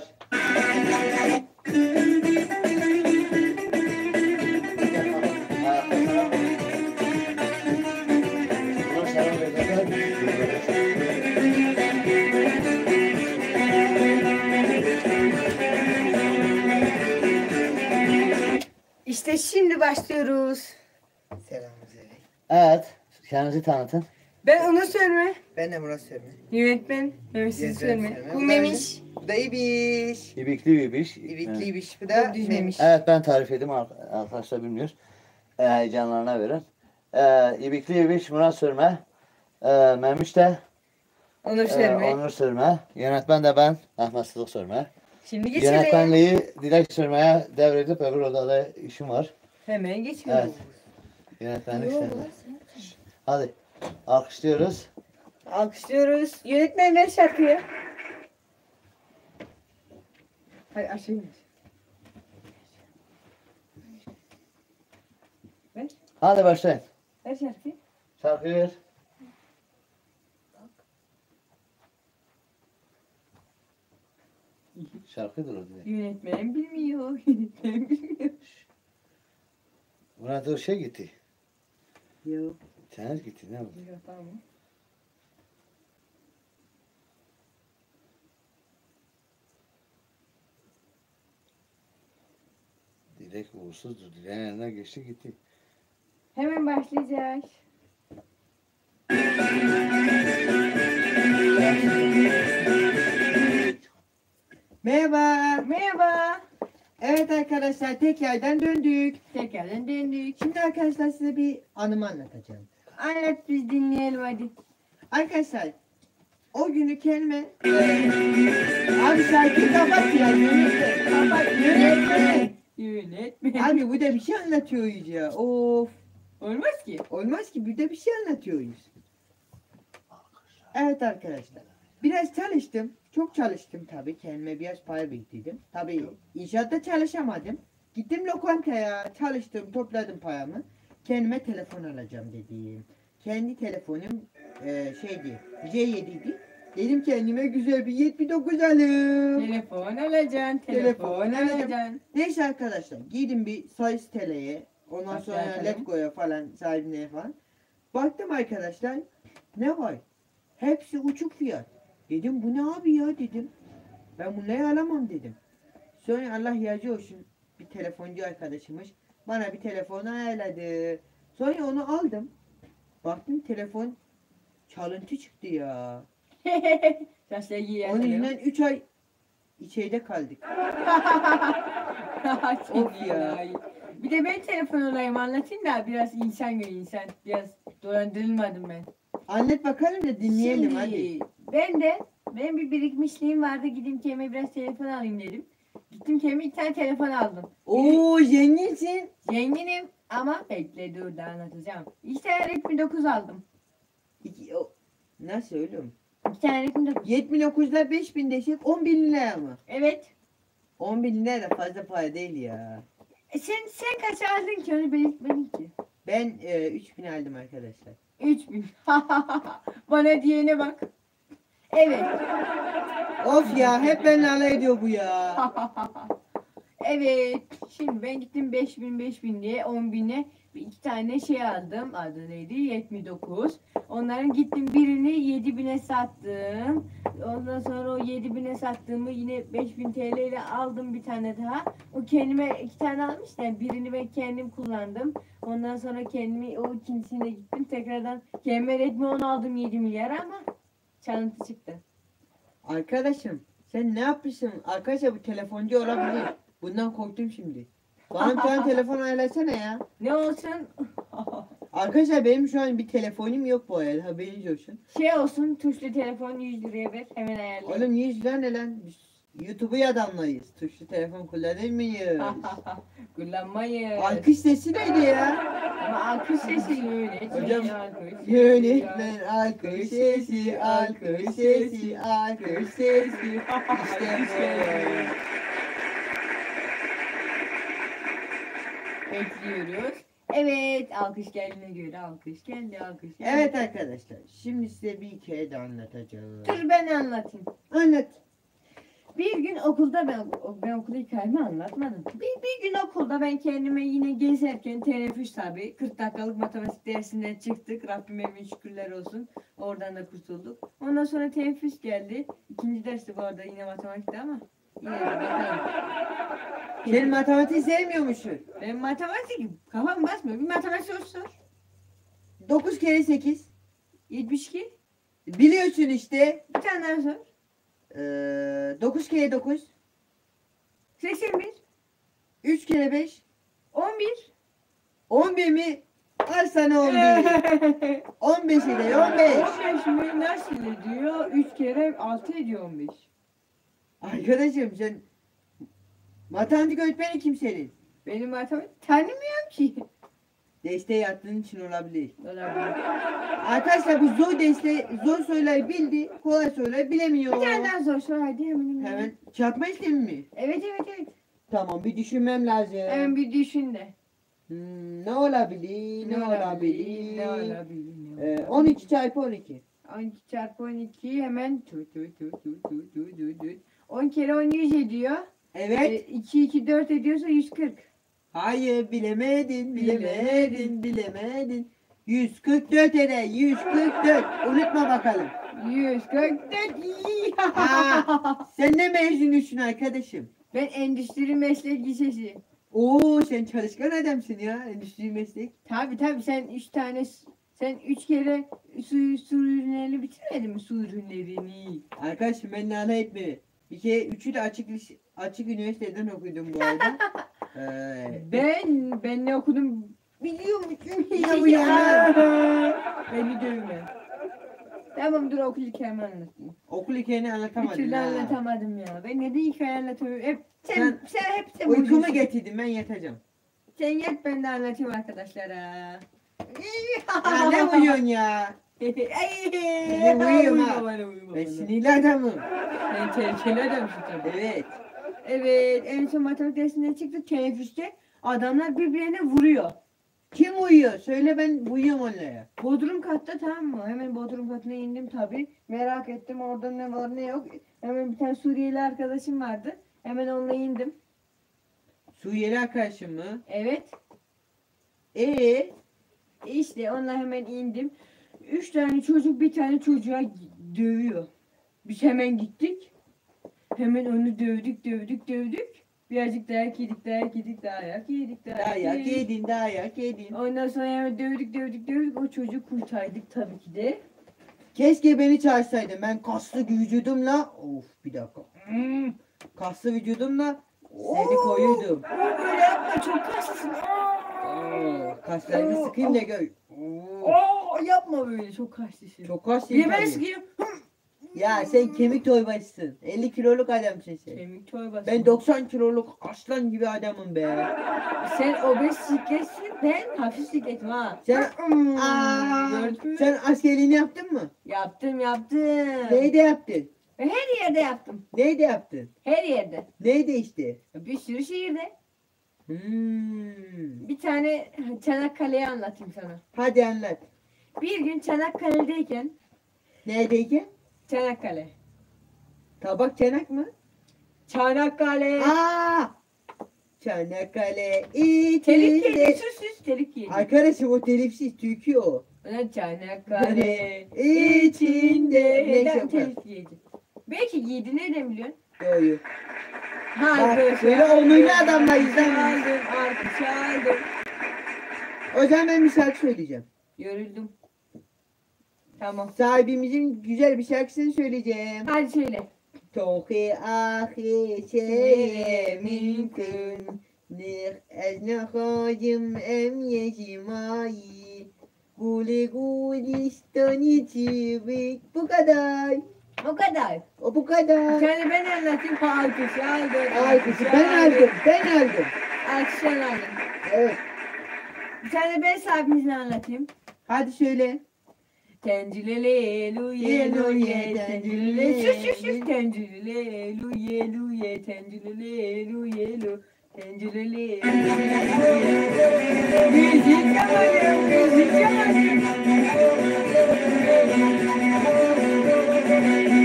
[SPEAKER 3] İşte şimdi başlıyoruz.
[SPEAKER 2] Selamünaleyküm.
[SPEAKER 5] Evet. Kendinizi tanıtın.
[SPEAKER 3] Ben onu söyleme.
[SPEAKER 2] Ben de Murat Sönme.
[SPEAKER 3] Yönetmen. Mehmet'i
[SPEAKER 2] Yönetmen
[SPEAKER 3] söyleme.
[SPEAKER 2] Sönme.
[SPEAKER 3] Bu
[SPEAKER 2] Bu da
[SPEAKER 3] Memiş.
[SPEAKER 2] Bu da İbiş.
[SPEAKER 5] İbikli bibiş.
[SPEAKER 2] İbikliymiş. Bu da
[SPEAKER 3] Düz
[SPEAKER 2] Memiş.
[SPEAKER 5] Evet ben tarif edeyim arkadaşlar bilmiyor. Heyecanlarına verin. İbikli bibiş Murat Sürme. Memiş de
[SPEAKER 3] Onur söyleme.
[SPEAKER 5] Onur Sürme. Yönetmen de ben Ahmet Sıdık Sürme.
[SPEAKER 3] Şimdi geçelim.
[SPEAKER 5] Yönetmenliği Dilek Sürme'ye devredip öbür odada işim var.
[SPEAKER 3] Hemen geçiyoruz.
[SPEAKER 5] Evet. Yönetmenlik sende. Hadi alkışlıyoruz.
[SPEAKER 3] Alkışlıyoruz. Yönetmen ver şarkıyı. Hayır aşağı in. Ver.
[SPEAKER 5] Hadi başlayın.
[SPEAKER 3] Ver şarkıyı.
[SPEAKER 5] Şarkıyı ver. Şarkıdır o diye.
[SPEAKER 3] Yönetmen bilmiyor. Yönetmen bilmiyor.
[SPEAKER 5] Murat o şey gitti.
[SPEAKER 2] Yok.
[SPEAKER 5] Sen gitti ne oldu?
[SPEAKER 3] Yok, tamam.
[SPEAKER 5] Dilek uğursuzdur. Dilek'in eline geçti gitti.
[SPEAKER 3] Hemen başlayacağız.
[SPEAKER 2] Merhaba.
[SPEAKER 3] Merhaba.
[SPEAKER 2] Evet arkadaşlar tekrardan döndük.
[SPEAKER 3] Tekrardan döndük.
[SPEAKER 2] Şimdi arkadaşlar size bir anımı anlatacağım.
[SPEAKER 3] Anlat biz dinleyelim hadi.
[SPEAKER 2] Arkadaşlar o günü kendime abi şarkıyı kapat ya yönetmen. Kapat yönetmen.
[SPEAKER 3] Yönetmen.
[SPEAKER 2] Abi bu da bir şey anlatıyoruz ya. Of.
[SPEAKER 3] Olmaz ki.
[SPEAKER 2] Olmaz ki bir de bir şey anlatıyoruz. Evet arkadaşlar. Biraz çalıştım. Çok çalıştım tabii. Kendime biraz para biriktirdim. Tabii inşaatta çalışamadım. Gittim lokantaya çalıştım. Topladım paramı. Kendime telefon alacağım dedim. Kendi telefonum şeydi. J7'di. Dedim kendime güzel bir 79 alayım.
[SPEAKER 3] Telefon alacaksın. Telefon alacaksın.
[SPEAKER 2] Neyse arkadaşlar. Giydim bir Say Stele'ye. Ondan
[SPEAKER 3] Bak
[SPEAKER 2] sonra
[SPEAKER 3] bakalım.
[SPEAKER 2] Letgo'ya falan sahibine falan. Baktım arkadaşlar. Ne var? Hepsi uçuk fiyat. Dedim bu ne abi ya dedim. Ben bunları alamam dedim. Sonra Allah yardımcı olsun. Bir telefoncu arkadaşımız bana bir telefon ayarladı. Sonra onu aldım. Baktım telefon çalıntı çıktı ya.
[SPEAKER 3] Saçları giyer.
[SPEAKER 2] Onun yüzünden 3 ay içeride kaldık. Of ya.
[SPEAKER 3] Bir de ben telefon olayım anlatayım da biraz insan gör insan. Biraz dolandırılmadım ben.
[SPEAKER 2] Anlat bakalım da dinleyelim
[SPEAKER 3] Şimdi,
[SPEAKER 2] hadi.
[SPEAKER 3] benim bir birikmişliğim vardı. Gideyim kendime biraz telefon alayım dedim. Gittim kendime 2 tane telefon aldım.
[SPEAKER 2] Oo zenginsin.
[SPEAKER 3] Zenginim ama bekle dur da anlatacağım. 2 tane Redmi 9 aldım.
[SPEAKER 2] Nasıl oğlum?
[SPEAKER 3] 2 tane Redmi 9.
[SPEAKER 2] 79'da 5000 desek 10 bin lira mı?
[SPEAKER 3] Evet.
[SPEAKER 2] 10 bin lira da fazla para değil ya.
[SPEAKER 3] Sen kaç aldın ki onu belirtmedin ki.
[SPEAKER 2] Ben 3000 aldım arkadaşlar.
[SPEAKER 3] 3000. Bana diyene bak. Evet.
[SPEAKER 2] Of ya hep benimle alay ediyor bu ya.
[SPEAKER 3] Evet. Şimdi ben gittim 5000 diye 10.000'e 2 tane şey aldım. Adı neydi? 79. Onların gittim birini 7.000'e sattım. Ondan sonra o 7.000'e sattığımı yine 5000 TL ile aldım bir tane daha. O kendime 2 tane almıştım. Birini ben kendim kullandım. Ondan sonra kendimi o ikincisine gittim. Tekrardan kendime Redmi 10 aldım 7 milyar ama çalıntı çıktı.
[SPEAKER 2] Arkadaşım sen ne yapmışsın? Arkadaşlar bu telefoncu olabilir. Bundan korktum şimdi. Bana bir tane telefon ayarlasana ya.
[SPEAKER 3] Ne olsun?
[SPEAKER 2] Arkadaşlar benim şu an bir telefonum yok bu arada, haberiniz olsun.
[SPEAKER 3] Şey olsun, tuşlu telefon 100 liraya ver. Hemen ayarlayayım.
[SPEAKER 2] Oğlum 100 lira ne lan? Biz YouTube'u adamlarıyız. Tuşlu telefon kullanır mıyız?
[SPEAKER 3] Kullanmayın.
[SPEAKER 2] Alkış sesi neydi ya?
[SPEAKER 3] Ama alkış sesi yönetmen.
[SPEAKER 2] Hocam,
[SPEAKER 3] alkış.
[SPEAKER 2] Yönetmen alkış sesi, alkış sesi, alkış sesi. İşte bu.
[SPEAKER 3] Bekliyoruz. Evet, alkış geldiğine göre alkış geldi, alkış geldi.
[SPEAKER 2] Evet arkadaşlar, şimdi size bir hikaye de anlatacağım.
[SPEAKER 3] Dur ben anlatayım.
[SPEAKER 2] Anlat.
[SPEAKER 3] Bir gün okulda ben okul hikayemi anlatmadım. Bir gün okulda ben kendime yine gezerken teneffüs tabi 40 dakikalık matematik dersinden çıktık. Rabbime bin şükürler olsun. Oradan da kurtulduk. Ondan sonra teneffüs geldi. İkinci dersi bu arada yine matematikti ama yine de bakalım.
[SPEAKER 2] Sen matematik sevmiyormuşsun.
[SPEAKER 3] Ben matematik kafam basmıyor. Bir matematik sorusu sor.
[SPEAKER 2] 9 kere 8.
[SPEAKER 3] 72.
[SPEAKER 2] Biliyorsun işte.
[SPEAKER 3] Bir tane daha sor.
[SPEAKER 2] 9 kere 9.
[SPEAKER 3] 81.
[SPEAKER 2] 3 kere 5.
[SPEAKER 3] 11.
[SPEAKER 2] 11 mi? Al sana 11. 15 ile 15.
[SPEAKER 3] 15 mi? Nasıl ediyor? 3 kere 6 ediyor 15.
[SPEAKER 2] Arkadaşım sen matematik öğretmeni kim senin?
[SPEAKER 3] Benim matematik tanımıyorum ki.
[SPEAKER 2] Desteğe yattığın için olabilir.
[SPEAKER 3] Olabilir.
[SPEAKER 2] Arkadaşlar bu zor soruları bildi, kolay soruları bilemiyor.
[SPEAKER 3] Bir tane daha zor sor hadi hemen.
[SPEAKER 2] Hemen çarpma işlemi mi?
[SPEAKER 3] Evet.
[SPEAKER 2] Tamam, bir düşünmem lazım.
[SPEAKER 3] Hemen bir düşün de.
[SPEAKER 2] Ne olabilir? Ne olabilir?
[SPEAKER 3] Ne olabilir?
[SPEAKER 2] 12 çarpı 12.
[SPEAKER 3] 12 çarpı 12 hemen 10 kere 10 100 ediyor.
[SPEAKER 2] Evet.
[SPEAKER 3] 2 2 4 ediyorsa 140.
[SPEAKER 2] Hayır, bilemedin. 144 eder, 144. Unutma bakalım.
[SPEAKER 3] 144.
[SPEAKER 2] Sen ne mezunusun arkadaşım?
[SPEAKER 3] Ben endüstri meslek lisesi.
[SPEAKER 2] Oo, sen çalışkan adamsın ya, endüstri meslek.
[SPEAKER 3] Tabi sen 3 tane sen 3 kere su ürünlerini bitirmedin mi su ürünlerini?
[SPEAKER 2] Arkadaşım ben nane etme. Bir kere üçü de açık üniversiteden okudum bu arada.
[SPEAKER 3] Ben ne okudum biliyormuşum.
[SPEAKER 2] Ya bu ya.
[SPEAKER 3] Beni dövme. Tamam dur okul hikayemi anlatayım.
[SPEAKER 2] Okul hikayeni
[SPEAKER 3] Bir
[SPEAKER 2] anlatamadım
[SPEAKER 3] türlü
[SPEAKER 2] ya.
[SPEAKER 3] anlatamadım ya. Ben neden hikaye anlatamıyorum? Hep sen hep
[SPEAKER 2] Uykumu
[SPEAKER 3] bozuyorsun.
[SPEAKER 2] getirdim, ben yatacağım.
[SPEAKER 3] Sen yat ben de anlatayım arkadaşlara.
[SPEAKER 2] Ya ne uyuyorsun ya? Ben uyuyorum ha. Ben sinirli adamım.
[SPEAKER 3] Ben tehlikeli adamsın tabii.
[SPEAKER 2] Evet.
[SPEAKER 3] Evet en son matematik dersinden çıktık teneffüste. Adamlar birbirine vuruyor.
[SPEAKER 2] Kim uyuyor? Söyle, ben uyuyorum onlara.
[SPEAKER 3] Bodrum katta tamam mı? Hemen Bodrum katına indim tabii. Merak ettim orada ne var ne yok. Hemen bir tane Suriyeli arkadaşım vardı. Hemen onunla indim.
[SPEAKER 2] Suriyeli arkadaşım mı?
[SPEAKER 3] Evet.
[SPEAKER 2] Ee,
[SPEAKER 3] İşte onunla hemen indim. 3 tane çocuk bir tane çocuğa dövüyor. Biz hemen gittik. Hemen onu dövdük. Birazcık dayak yedik. Dayak
[SPEAKER 2] yedin.
[SPEAKER 3] Ondan sonra hemen dövdük. O çocuğu kurtardık tabii ki de.
[SPEAKER 2] Keşke beni çağırsaydın. Ben kaslı vücudumla... Of, bir dakika. Kaslı vücudumla seni koyuyordum.
[SPEAKER 3] Böyle yapma çok kaslısın.
[SPEAKER 2] Kaslarını sıkayım da gör.
[SPEAKER 3] Yapma böyle çok kaslısın.
[SPEAKER 2] Çok kaslıyım
[SPEAKER 3] Bir ben
[SPEAKER 2] tabii.
[SPEAKER 3] sıkayım.
[SPEAKER 2] Ya sen kemik torbasısın. 50 kiloluk adamsın sen.
[SPEAKER 3] Kemik torbası.
[SPEAKER 2] Ben 90 kiloluk aslan gibi adamım be.
[SPEAKER 3] Sen obez sikletsin ben hafif sikletim ha.
[SPEAKER 2] Sen,
[SPEAKER 3] Gördün mü?
[SPEAKER 2] sen askerliğini yaptın mı?
[SPEAKER 3] Yaptım.
[SPEAKER 2] Neyde yaptın?
[SPEAKER 3] Her yerde yaptım.
[SPEAKER 2] Neyde yaptın?
[SPEAKER 3] Her yerde.
[SPEAKER 2] Neyde işte?
[SPEAKER 3] Bir sürü şehirde.
[SPEAKER 2] Hmm.
[SPEAKER 3] Bir tane Çanakkale'yi anlatayım sana.
[SPEAKER 2] Hadi anlat.
[SPEAKER 3] Bir gün Çanakkale'deyken
[SPEAKER 2] Neredeyken?
[SPEAKER 3] Çanakkale.
[SPEAKER 2] Tabak çanak mı?
[SPEAKER 3] Çanakkale.
[SPEAKER 2] Çanakkale
[SPEAKER 3] Telif
[SPEAKER 2] içinde.
[SPEAKER 3] yedi. Sus telif yedi.
[SPEAKER 2] Arkadaşım o telifsiz türkü o.
[SPEAKER 3] Ulan Çanakkale
[SPEAKER 2] İçinde.
[SPEAKER 3] Neden
[SPEAKER 2] Neyse,
[SPEAKER 3] telif yedi? Belki yedi nereden biliyorsun?
[SPEAKER 2] doğru.
[SPEAKER 3] Ha
[SPEAKER 2] Bak, böyle onurlu adamlarız lan.
[SPEAKER 3] Çaldım artık çaldım.
[SPEAKER 2] O zaman ben bir şarkı söyleyeceğim.
[SPEAKER 3] Yoruldum. Tamam.
[SPEAKER 2] Sahibimizin güzel bir şarkısını söyleyeceğim.
[SPEAKER 3] Hadi söyle.
[SPEAKER 2] Tohi ahi şeye mümkün. Nih ez nehayim em yeşimayi. Guli guli stoniçivik. Bu kadar.
[SPEAKER 3] O kadar.
[SPEAKER 2] O bu kadar.
[SPEAKER 3] Yani ben anlatayım. Alkış aldım.
[SPEAKER 2] Alkışı ben aldım. Ben aldım.
[SPEAKER 3] Alkış ben aldım.
[SPEAKER 2] Evet.
[SPEAKER 3] Bir tane ben sahibinizle anlatayım.
[SPEAKER 2] Hadi söyle.
[SPEAKER 3] Tencilele luye luye tencilele sus tencilele luye luye tencilele luye lu tencilele müzik yaparım müzik yaparım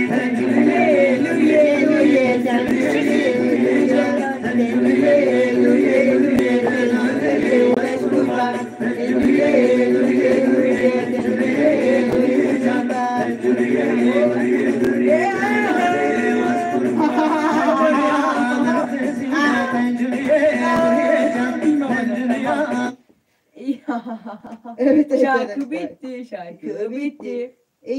[SPEAKER 3] tencilele luye luye tencilele
[SPEAKER 2] Evet
[SPEAKER 3] Şarkı
[SPEAKER 2] arkadaşlar.
[SPEAKER 3] bitti, şarkı bitti.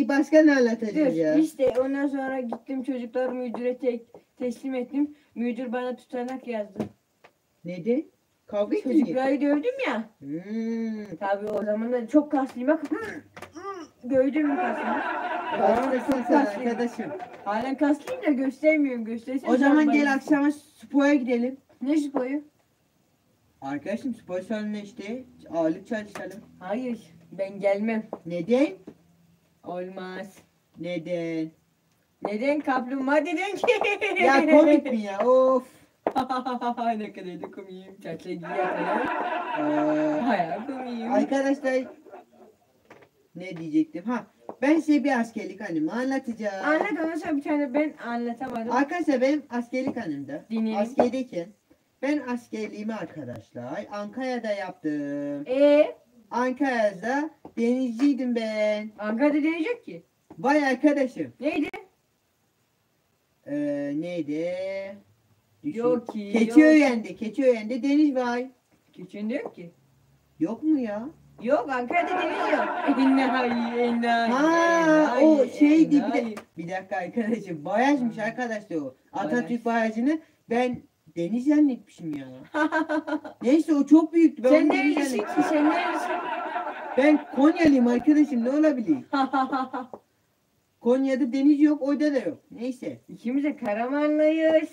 [SPEAKER 2] Başka ne anlatacağız
[SPEAKER 3] Dur
[SPEAKER 2] ya?
[SPEAKER 3] işte ondan sonra gittim çocukları müdüre teslim ettim. Müdür bana tutanak yazdı.
[SPEAKER 2] Neydi? Kavga ettin mi?
[SPEAKER 3] Çocukları dövdüm ya. Tabii o zaman da çok kaslıyım bak. Gördün mü kaslıyım?
[SPEAKER 2] Başlasın sen arkadaşım.
[SPEAKER 3] Halen kaslıyım da göstermiyorum. Göstersem
[SPEAKER 2] O zaman
[SPEAKER 3] sen
[SPEAKER 2] gel
[SPEAKER 3] bana-
[SPEAKER 2] akşama spora gidelim.
[SPEAKER 3] Ne sporu?
[SPEAKER 2] Arkadaşım spor salonuna işte ağırlık çalışalım.
[SPEAKER 3] Hayır ben gelmem.
[SPEAKER 2] Neden?
[SPEAKER 3] Olmaz.
[SPEAKER 2] Neden?
[SPEAKER 3] Neden kaplumbağa neden ki?
[SPEAKER 2] Ya komik mi ya? Of.
[SPEAKER 3] Ne kadar da komiyim. Çatla giy yapalım.
[SPEAKER 2] Aa,
[SPEAKER 3] Bayağı komiyim.
[SPEAKER 2] arkadaşlar ne diyecektim? Ben size bir askerlik anımı anlatacağım.
[SPEAKER 3] Anlat ondan sonra bir tane ben anlatamadım.
[SPEAKER 2] Arkadaşlar benim askerlik anımda
[SPEAKER 3] Dinleyelim.
[SPEAKER 2] askerdeyken ben askerliğimi arkadaşlar Ankara'da yaptım. Ankara'da denizciydim ben.
[SPEAKER 3] Ankara'da deneyecek ki.
[SPEAKER 2] Vay arkadaşım.
[SPEAKER 3] Neydi?
[SPEAKER 2] Neydi? Düşün.
[SPEAKER 3] Yok ki.
[SPEAKER 2] Keçiören'de deniz var.
[SPEAKER 3] Geçen yok ki.
[SPEAKER 2] Yok mu ya?
[SPEAKER 3] Yok Ankara'da deniz yok. Enayi.
[SPEAKER 2] Ha o şeydi bir dakika arkadaşım. Barajmış arkadaşlar o. Atatürk Barajı'nı ben deniz zannetmişim ya. Neyse o çok büyüktü. Ben
[SPEAKER 3] Sen
[SPEAKER 2] onu deniz
[SPEAKER 3] nerelisin
[SPEAKER 2] zannettim.
[SPEAKER 3] ki? Sen nerelisin?
[SPEAKER 2] Ben Konyalıyım arkadaşım ne olabilir? Konya'da deniz yok, orada da yok. Neyse.
[SPEAKER 3] İkimiz de Karamanlıyız.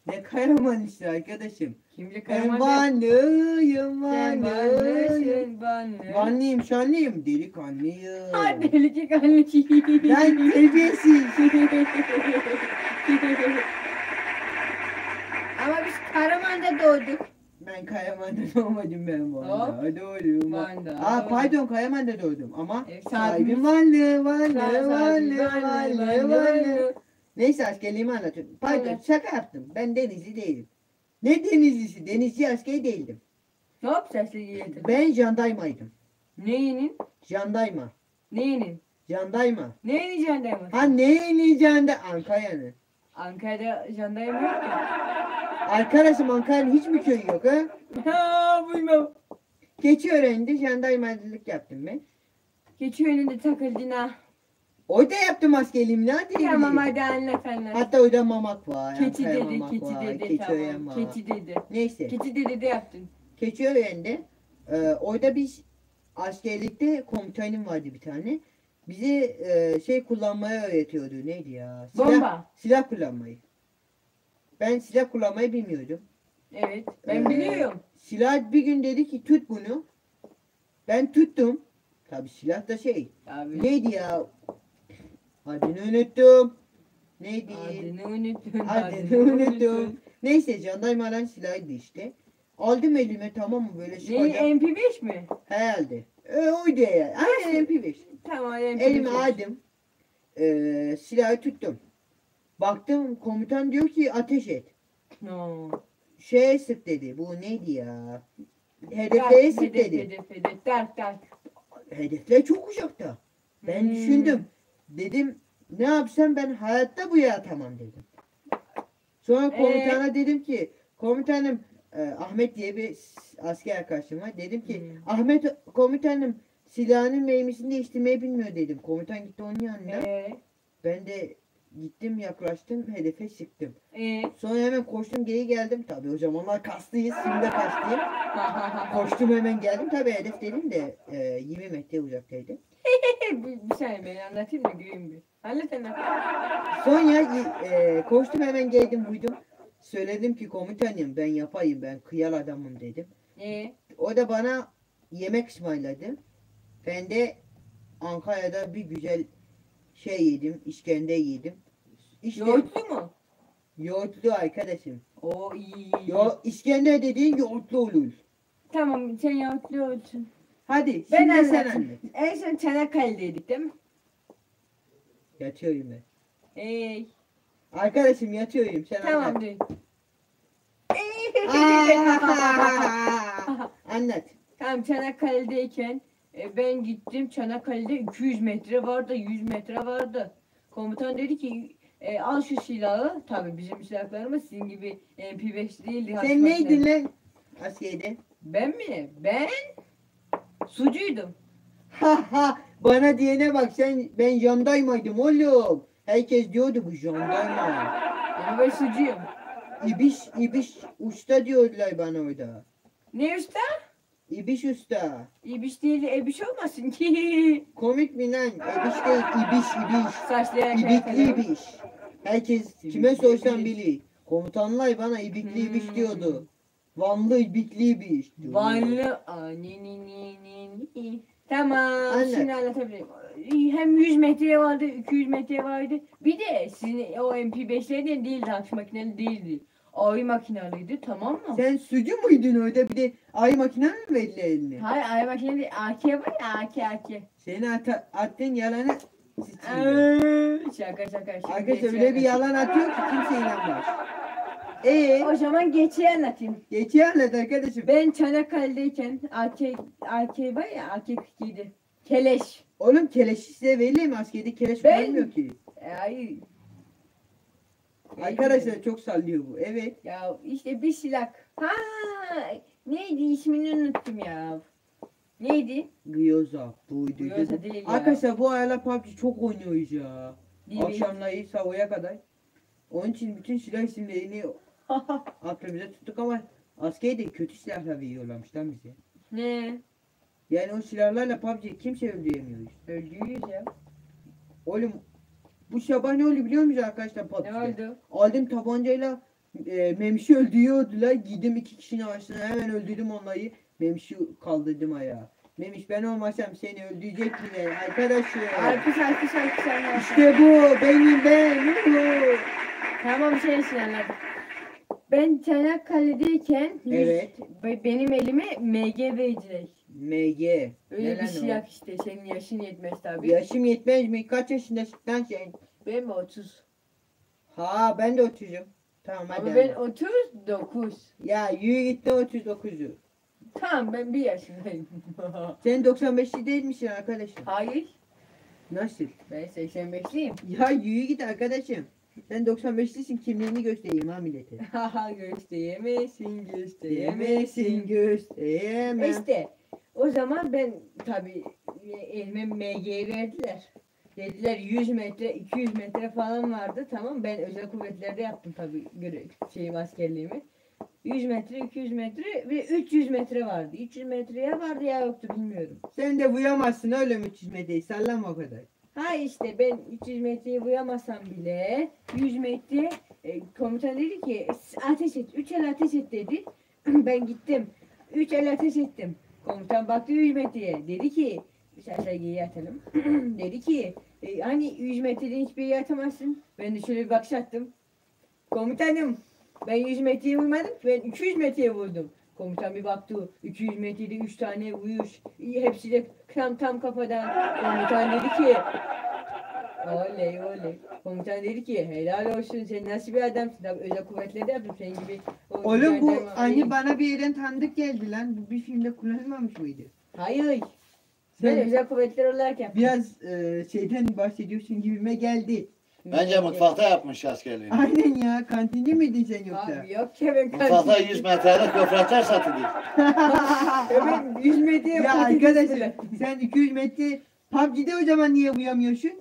[SPEAKER 2] Ne Karaman işte arkadaşım.
[SPEAKER 3] İkimiz de
[SPEAKER 2] Ben
[SPEAKER 3] Karamanlıyız.
[SPEAKER 2] Vanlıyım,
[SPEAKER 3] Sen
[SPEAKER 2] Vanlıyım.
[SPEAKER 3] Vanlısın.
[SPEAKER 2] Vanlıyım, şanlıyım, delikanlıyım.
[SPEAKER 3] Hadi deli kanlı.
[SPEAKER 2] Lan terbiyesiz.
[SPEAKER 3] Ama biz Karaman'da doğduk.
[SPEAKER 2] Ben Karaman'da doğmadım ben Van'da doğdum.
[SPEAKER 3] Van'da.
[SPEAKER 2] Pardon Karaman'da doğdum ama
[SPEAKER 3] Evet,
[SPEAKER 2] sahibim
[SPEAKER 3] sahibimiz-
[SPEAKER 2] Vanlı. Neyse askerliğimi anlatıyorum. Pardon
[SPEAKER 3] Evet.
[SPEAKER 2] şaka yaptım. Ben denizli değilim. Ne denizlisi? Denizci asker değildim.
[SPEAKER 3] Ne yap sesli giydin?
[SPEAKER 2] Ben jandarmaydım.
[SPEAKER 3] Neyinin?
[SPEAKER 2] Jandarma.
[SPEAKER 3] Neyinin?
[SPEAKER 2] Jandarma.
[SPEAKER 3] Neyinin jandarması?
[SPEAKER 2] Ha neyini janda? Ankara'nın.
[SPEAKER 3] Ankara'da jandarma yok ki.
[SPEAKER 2] Arkadaşım Ankara'nın hiç mi köyü yok ha?
[SPEAKER 3] Ha bilmem.
[SPEAKER 2] Keçiören'de jandarmacılık yaptım ben.
[SPEAKER 3] Geçiyor önünde takıldın ha.
[SPEAKER 2] Orada yaptım askerliğimi. Ne diyeyim?
[SPEAKER 3] Tamam hadi anlat anlat.
[SPEAKER 2] Hatta orada mamak var.
[SPEAKER 3] Keçi
[SPEAKER 2] Ankara
[SPEAKER 3] dedi,
[SPEAKER 2] mamak
[SPEAKER 3] keçi
[SPEAKER 2] var,
[SPEAKER 3] dedi
[SPEAKER 2] Keçiören
[SPEAKER 3] tamam.
[SPEAKER 2] var.
[SPEAKER 3] Keçi dedi.
[SPEAKER 2] Neyse.
[SPEAKER 3] Keçi dedi de yaptın.
[SPEAKER 2] Keçiören'de orada bir askerlikte komutanım vardı bir tane. Bize şey kullanmayı öğretiyordu. Neydi ya?
[SPEAKER 3] Bomba.
[SPEAKER 2] Silah kullanmayı. Ben silah kullanmayı bilmiyordum.
[SPEAKER 3] Evet. Ben
[SPEAKER 2] Ee,
[SPEAKER 3] biliyorum.
[SPEAKER 2] Silah bir gün dedi ki tut bunu. Ben tuttum. Tabi silah da şey.
[SPEAKER 3] Abi.
[SPEAKER 2] Neydi ya? Adını unuttum. Neydi?
[SPEAKER 3] Adını unuttun.
[SPEAKER 2] Adını unuttum. Neyse jandarmadan silahıydı işte. Aldım elime tamam mı böyle
[SPEAKER 3] Ne
[SPEAKER 2] sıkacağım.
[SPEAKER 3] MP5 mi?
[SPEAKER 2] Herhalde. Oydu ya. Aynen MP5.
[SPEAKER 3] Tamam MP5.
[SPEAKER 2] Elime aldım. Silahı tuttum. Baktım komutan diyor ki ateş et.
[SPEAKER 3] No.
[SPEAKER 2] Şeye sık dedi. Bu neydi ya? Hedeflere sık dedi.
[SPEAKER 3] Hedef. Dark.
[SPEAKER 2] Hedefler çok uzakta. Ben düşündüm. Dedim ne yapsam ben hayatta bu atamam dedim. Sonra komutana dedim ki komutanım Ahmet diye bir asker arkadaşım var. Dedim ki Ahmet komutanım silahının mermisini değiştirmeyi bilmiyor dedim. Komutan gitti onun yanına. Ben de gittim yaklaştım hedefe sıktım.
[SPEAKER 3] Ee,
[SPEAKER 2] Sonra hemen koştum geri geldim. Tabii o zamanlar kaslıyız. Şimdi de kaslıyım. Koştum hemen geldim. Tabii hedef dedim de 20 metre uzaktaydı.
[SPEAKER 3] bir saniye ben anlatayım da güleyim bir. Anlat.
[SPEAKER 2] Sonra koştum hemen geldim buydum. Söyledim ki komutanım ben yapayım ben kıyal adamım dedim. O da bana yemek ısmarladı. Ben de Ankara'da bir güzel şey yedim. İskender yedim. İşte
[SPEAKER 3] Yoğurtlu mu?
[SPEAKER 2] yoğurtlu arkadaşım.
[SPEAKER 3] Oo iyi.
[SPEAKER 2] İskender dediğin yoğurtlu olur.
[SPEAKER 3] Tamam sen yoğurtlu olsun.
[SPEAKER 2] Hadi
[SPEAKER 3] Ben
[SPEAKER 2] şimdi sen
[SPEAKER 3] anlatayım.
[SPEAKER 2] anlat.
[SPEAKER 3] En son Çanakkale'deydik değil mi?
[SPEAKER 2] Yatıyorum ben.
[SPEAKER 3] Ey.
[SPEAKER 2] Arkadaşım yatıyorum sen
[SPEAKER 3] Tamam
[SPEAKER 2] anlat.
[SPEAKER 3] dur.
[SPEAKER 2] Anlat.
[SPEAKER 3] Tamam Çanakkale'deyken ben gittim. Çanakkale'de 200 metre vardı, 100 metre vardı. Komutan dedi ki al şu silahı. Tabii bizim silahlarımız sizin gibi MP5 değildi.
[SPEAKER 2] Sen neydin lan askerde?
[SPEAKER 3] Ben mi? Ben sucuydum.
[SPEAKER 2] Bana diyene bak ben jandarmaydım oğlum. Herkes diyordu bu jandarma.
[SPEAKER 3] Ama ben sucuyum.
[SPEAKER 2] İbiş usta diyorlar bana orada.
[SPEAKER 3] Ne usta?
[SPEAKER 2] İbiş usta.
[SPEAKER 3] İbiş değil, ebiş olmasın ki.
[SPEAKER 2] Komik mi lan? İbiş değil ibiş.
[SPEAKER 3] Saçları
[SPEAKER 2] İbikli ibiş. Herkes kime
[SPEAKER 3] İbikli
[SPEAKER 2] sorsam
[SPEAKER 3] ibiş.
[SPEAKER 2] bilir. Komutanlar bana ibikli ibiş diyordu. Vanlı ibikli ibiş. diyordu.
[SPEAKER 3] Vanlı. Tamam.
[SPEAKER 2] Anne.
[SPEAKER 3] Şimdi anlatabilirim. Hem 100 metre vardı, 200 metre vardı. Bir de sizin o MP5'lerden değildi, hafif makineli değildi. Ağır makineliydi, tamam mı?
[SPEAKER 2] Sen sucu muydun orada bir de ay makine mi verdiler eline?
[SPEAKER 3] Hayır, ağır makineli AK var ya, AK.
[SPEAKER 2] Seni attığın yalanı sıçrıyor.
[SPEAKER 3] Şaka.
[SPEAKER 2] Arkadaşlar öyle bir yalan atıyor ki kimse inanmaz.
[SPEAKER 3] O zaman geçeyi anlatayım.
[SPEAKER 2] Geçiyor anlat arkadaşım.
[SPEAKER 3] Ben Çanakkale'deyken AK var ya, AK-47. Keleş.
[SPEAKER 2] Oğlum keleş size verilir mi? Askerde keleş
[SPEAKER 3] Ben-
[SPEAKER 2] vermiyor ki.
[SPEAKER 3] Ay.
[SPEAKER 2] Arkadaşlar çok sallıyor bu. Evet.
[SPEAKER 3] Ya işte bir silah. Ha, neydi ismini unuttum ya. Neydi?
[SPEAKER 2] Gyoza buydu.
[SPEAKER 3] Gyoza değil ya.
[SPEAKER 2] Arkadaşlar bu aralar PUBG çok oynuyoruz ya.
[SPEAKER 3] Değil mi?
[SPEAKER 2] Akşamları sabaya kadar. Onun için bütün silah isimlerini aklımıza tuttuk ama askerde kötü silahlar veriyorlarmış lan bize.
[SPEAKER 3] Ne?
[SPEAKER 2] Yani o silahlarla PUBG kimse öldüremiyoruz.
[SPEAKER 3] Öldürüyoruz ya.
[SPEAKER 2] Oğlum bu sabah ne oldu biliyor musunuz arkadaşlar
[SPEAKER 3] Ne
[SPEAKER 2] PUBG'de?
[SPEAKER 3] oldu?
[SPEAKER 2] Aldım tabancayla Memiş'i öldürüyordular. Gittim 2 kişinin arasına hemen öldürdüm onları. Memiş'i kaldırdım ayağa. Memiş ben olmasam seni öldürecek bile arkadaşım.
[SPEAKER 3] Alkış.
[SPEAKER 2] İşte bu ben. Bu.
[SPEAKER 3] Tamam şey anladım. Ben Çanakkale'deyken
[SPEAKER 2] Evet.
[SPEAKER 3] benim elime MG verdiler.
[SPEAKER 2] MG.
[SPEAKER 3] Öyle
[SPEAKER 2] Ne
[SPEAKER 3] bir
[SPEAKER 2] lan
[SPEAKER 3] silah işte. Senin yaşın yetmez
[SPEAKER 2] o?
[SPEAKER 3] tabii.
[SPEAKER 2] Yaşım yetmez mi? Kaç yaşındasın lan sen?
[SPEAKER 3] Ben mi 30?
[SPEAKER 2] Ha ben de 30'um. Tamam hadi.
[SPEAKER 3] Ama ben
[SPEAKER 2] hadi.
[SPEAKER 3] 39.
[SPEAKER 2] Ya yürü git de 39'u.
[SPEAKER 3] Tamam ben bir yaşındayım.
[SPEAKER 2] Sen 95'li değil misin arkadaşım?
[SPEAKER 3] Hayır.
[SPEAKER 2] Nasıl?
[SPEAKER 3] Ben 85'liyim.
[SPEAKER 2] Ya yürü git arkadaşım. Sen 95'lisin kimliğini göstereyim ha millete.
[SPEAKER 3] Haha gösteremezsin.
[SPEAKER 2] Yemesin gösteremem.
[SPEAKER 3] İşte o zaman ben tabii elime MG'yi verdiler. Dediler 100 metre, 200 metre falan vardı. Tamam ben özel kuvvetlerde yaptım tabii askerliğimi. 100 metre, 200 metre ve 300 metre vardı. 300 metreye vardı ya yoktu bilmiyorum.
[SPEAKER 2] Sen de vuyamazsın öyle mi 300 metreyi sallama o kadar.
[SPEAKER 3] Ha işte ben 300 metreyi vuyamasam bile 100 metre komutan dedi ki ateş et. 3 el ateş et dedi. Ben gittim. 3 el ateş ettim. Komutan baktı 100 metreye. Dedi ki sen sergiyi atalım. Dedi ki hani 100 metreden hiçbir yere atamazsın. Ben de şöyle bir bakış attım. Komutanım ben 100 metreye vurmadım. Ben 200 metreye vurdum. Komutan bir baktı 200 metrede 3 tane vuruş. Hepsi de tam kafadan. Komutan dedi ki oley. Komutan dedi ki helal olsun sen nasıl bir adamsın. Tabii özel kuvvetlerde yaptım senin gibi.
[SPEAKER 2] Oğlum bu
[SPEAKER 3] jandarma
[SPEAKER 2] aynı
[SPEAKER 3] değil.
[SPEAKER 2] bana bir yerden tanıdık geldi lan. Bu bir filmde kullanılmamış mıydı?
[SPEAKER 3] Hayır. Ben
[SPEAKER 2] Sen
[SPEAKER 3] özel kuvvetler olarak yaptım.
[SPEAKER 2] biraz şeyden bahsediyorsun gibime geldi.
[SPEAKER 4] Bence mutfakta yapmış askerliğini.
[SPEAKER 2] Aynen ya kantinde miydin sen yoksa?
[SPEAKER 3] Abi yok ki ben
[SPEAKER 4] Mutfakta 100 metrelik gofretler satılıyor.
[SPEAKER 3] Ben 100 metreye
[SPEAKER 2] Ya
[SPEAKER 3] patates
[SPEAKER 2] arkadaşım
[SPEAKER 3] bile.
[SPEAKER 2] sen 200 metre PUBG'de o zaman niye vuyamıyorsun?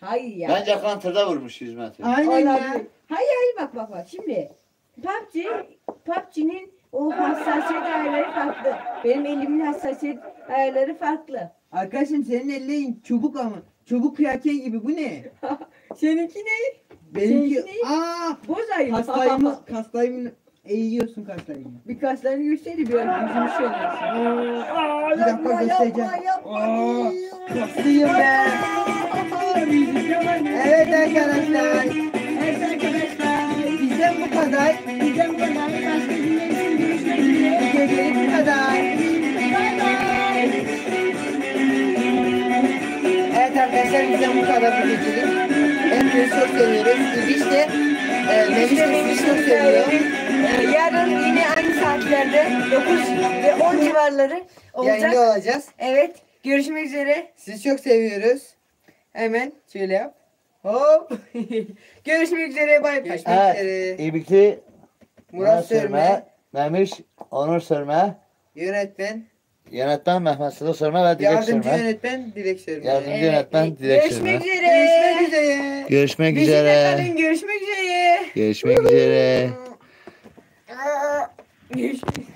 [SPEAKER 6] Hayır ya.
[SPEAKER 4] Bence Counter'da vurmuş 100 metre.
[SPEAKER 2] Aynen ya.
[SPEAKER 6] Olabilir. Hayır bak. Şimdi PUBG'nin o hassasiyet ayarları farklı. Benim elimin hassasiyet ayarları farklı.
[SPEAKER 2] Arkadaşım senin ellerin çubuk ama. Çubuk kraken gibi bu ne?
[SPEAKER 6] Seninki ne?
[SPEAKER 2] Benimki
[SPEAKER 6] Seninki ne?
[SPEAKER 2] aa
[SPEAKER 6] Bozayım.
[SPEAKER 2] kaslayımı eğiyorsun kaslayımı.
[SPEAKER 6] Bir kaslarını göster de biraz yüzünü söylesin.
[SPEAKER 2] Bir dakika göstereceğim. Aa, kaslıyım ben. Evet arkadaşlar.
[SPEAKER 6] Evet arkadaşlar.
[SPEAKER 2] Bizden bu kadar.
[SPEAKER 6] Bizden bu kadar. Başka günler için görüşmek üzere.
[SPEAKER 2] Gecelik bu kadar.
[SPEAKER 6] Bay bay.
[SPEAKER 2] Evet arkadaşlar bizden bu kadar bu gecelik. Hepinizi çok seviyoruz. İbiş de Memiş de sizi çok seviyor.
[SPEAKER 6] Yarın yine aynı saatlerde 9 ve 10 civarları olacak.
[SPEAKER 2] Yayında olacağız.
[SPEAKER 6] Evet. Görüşmek üzere.
[SPEAKER 2] Sizi çok seviyoruz. Hemen şöyle yap. Hop.
[SPEAKER 6] Görüşmek üzere. Bay bay.
[SPEAKER 2] Görüşmek
[SPEAKER 5] Evet.
[SPEAKER 2] üzere.
[SPEAKER 5] İbikli
[SPEAKER 2] Murat Sörme,
[SPEAKER 5] Memiş Onur Sörme,
[SPEAKER 2] yönetmen,
[SPEAKER 5] yönetmen Mehmet Sılı Sörme ve Dilek
[SPEAKER 2] yardımcı
[SPEAKER 5] Sörme.
[SPEAKER 2] yönetmen Dilek Sörme.
[SPEAKER 5] Yardımcı yönetmen Dilek
[SPEAKER 6] Görüşmek
[SPEAKER 5] Sörme.
[SPEAKER 6] üzere.
[SPEAKER 2] Görüşmek üzere.
[SPEAKER 5] Görüşmek
[SPEAKER 6] Bizimle
[SPEAKER 5] üzere.
[SPEAKER 6] kalın. Görüşmek üzere.
[SPEAKER 5] Görüşmek üzere.
[SPEAKER 6] Görüşmek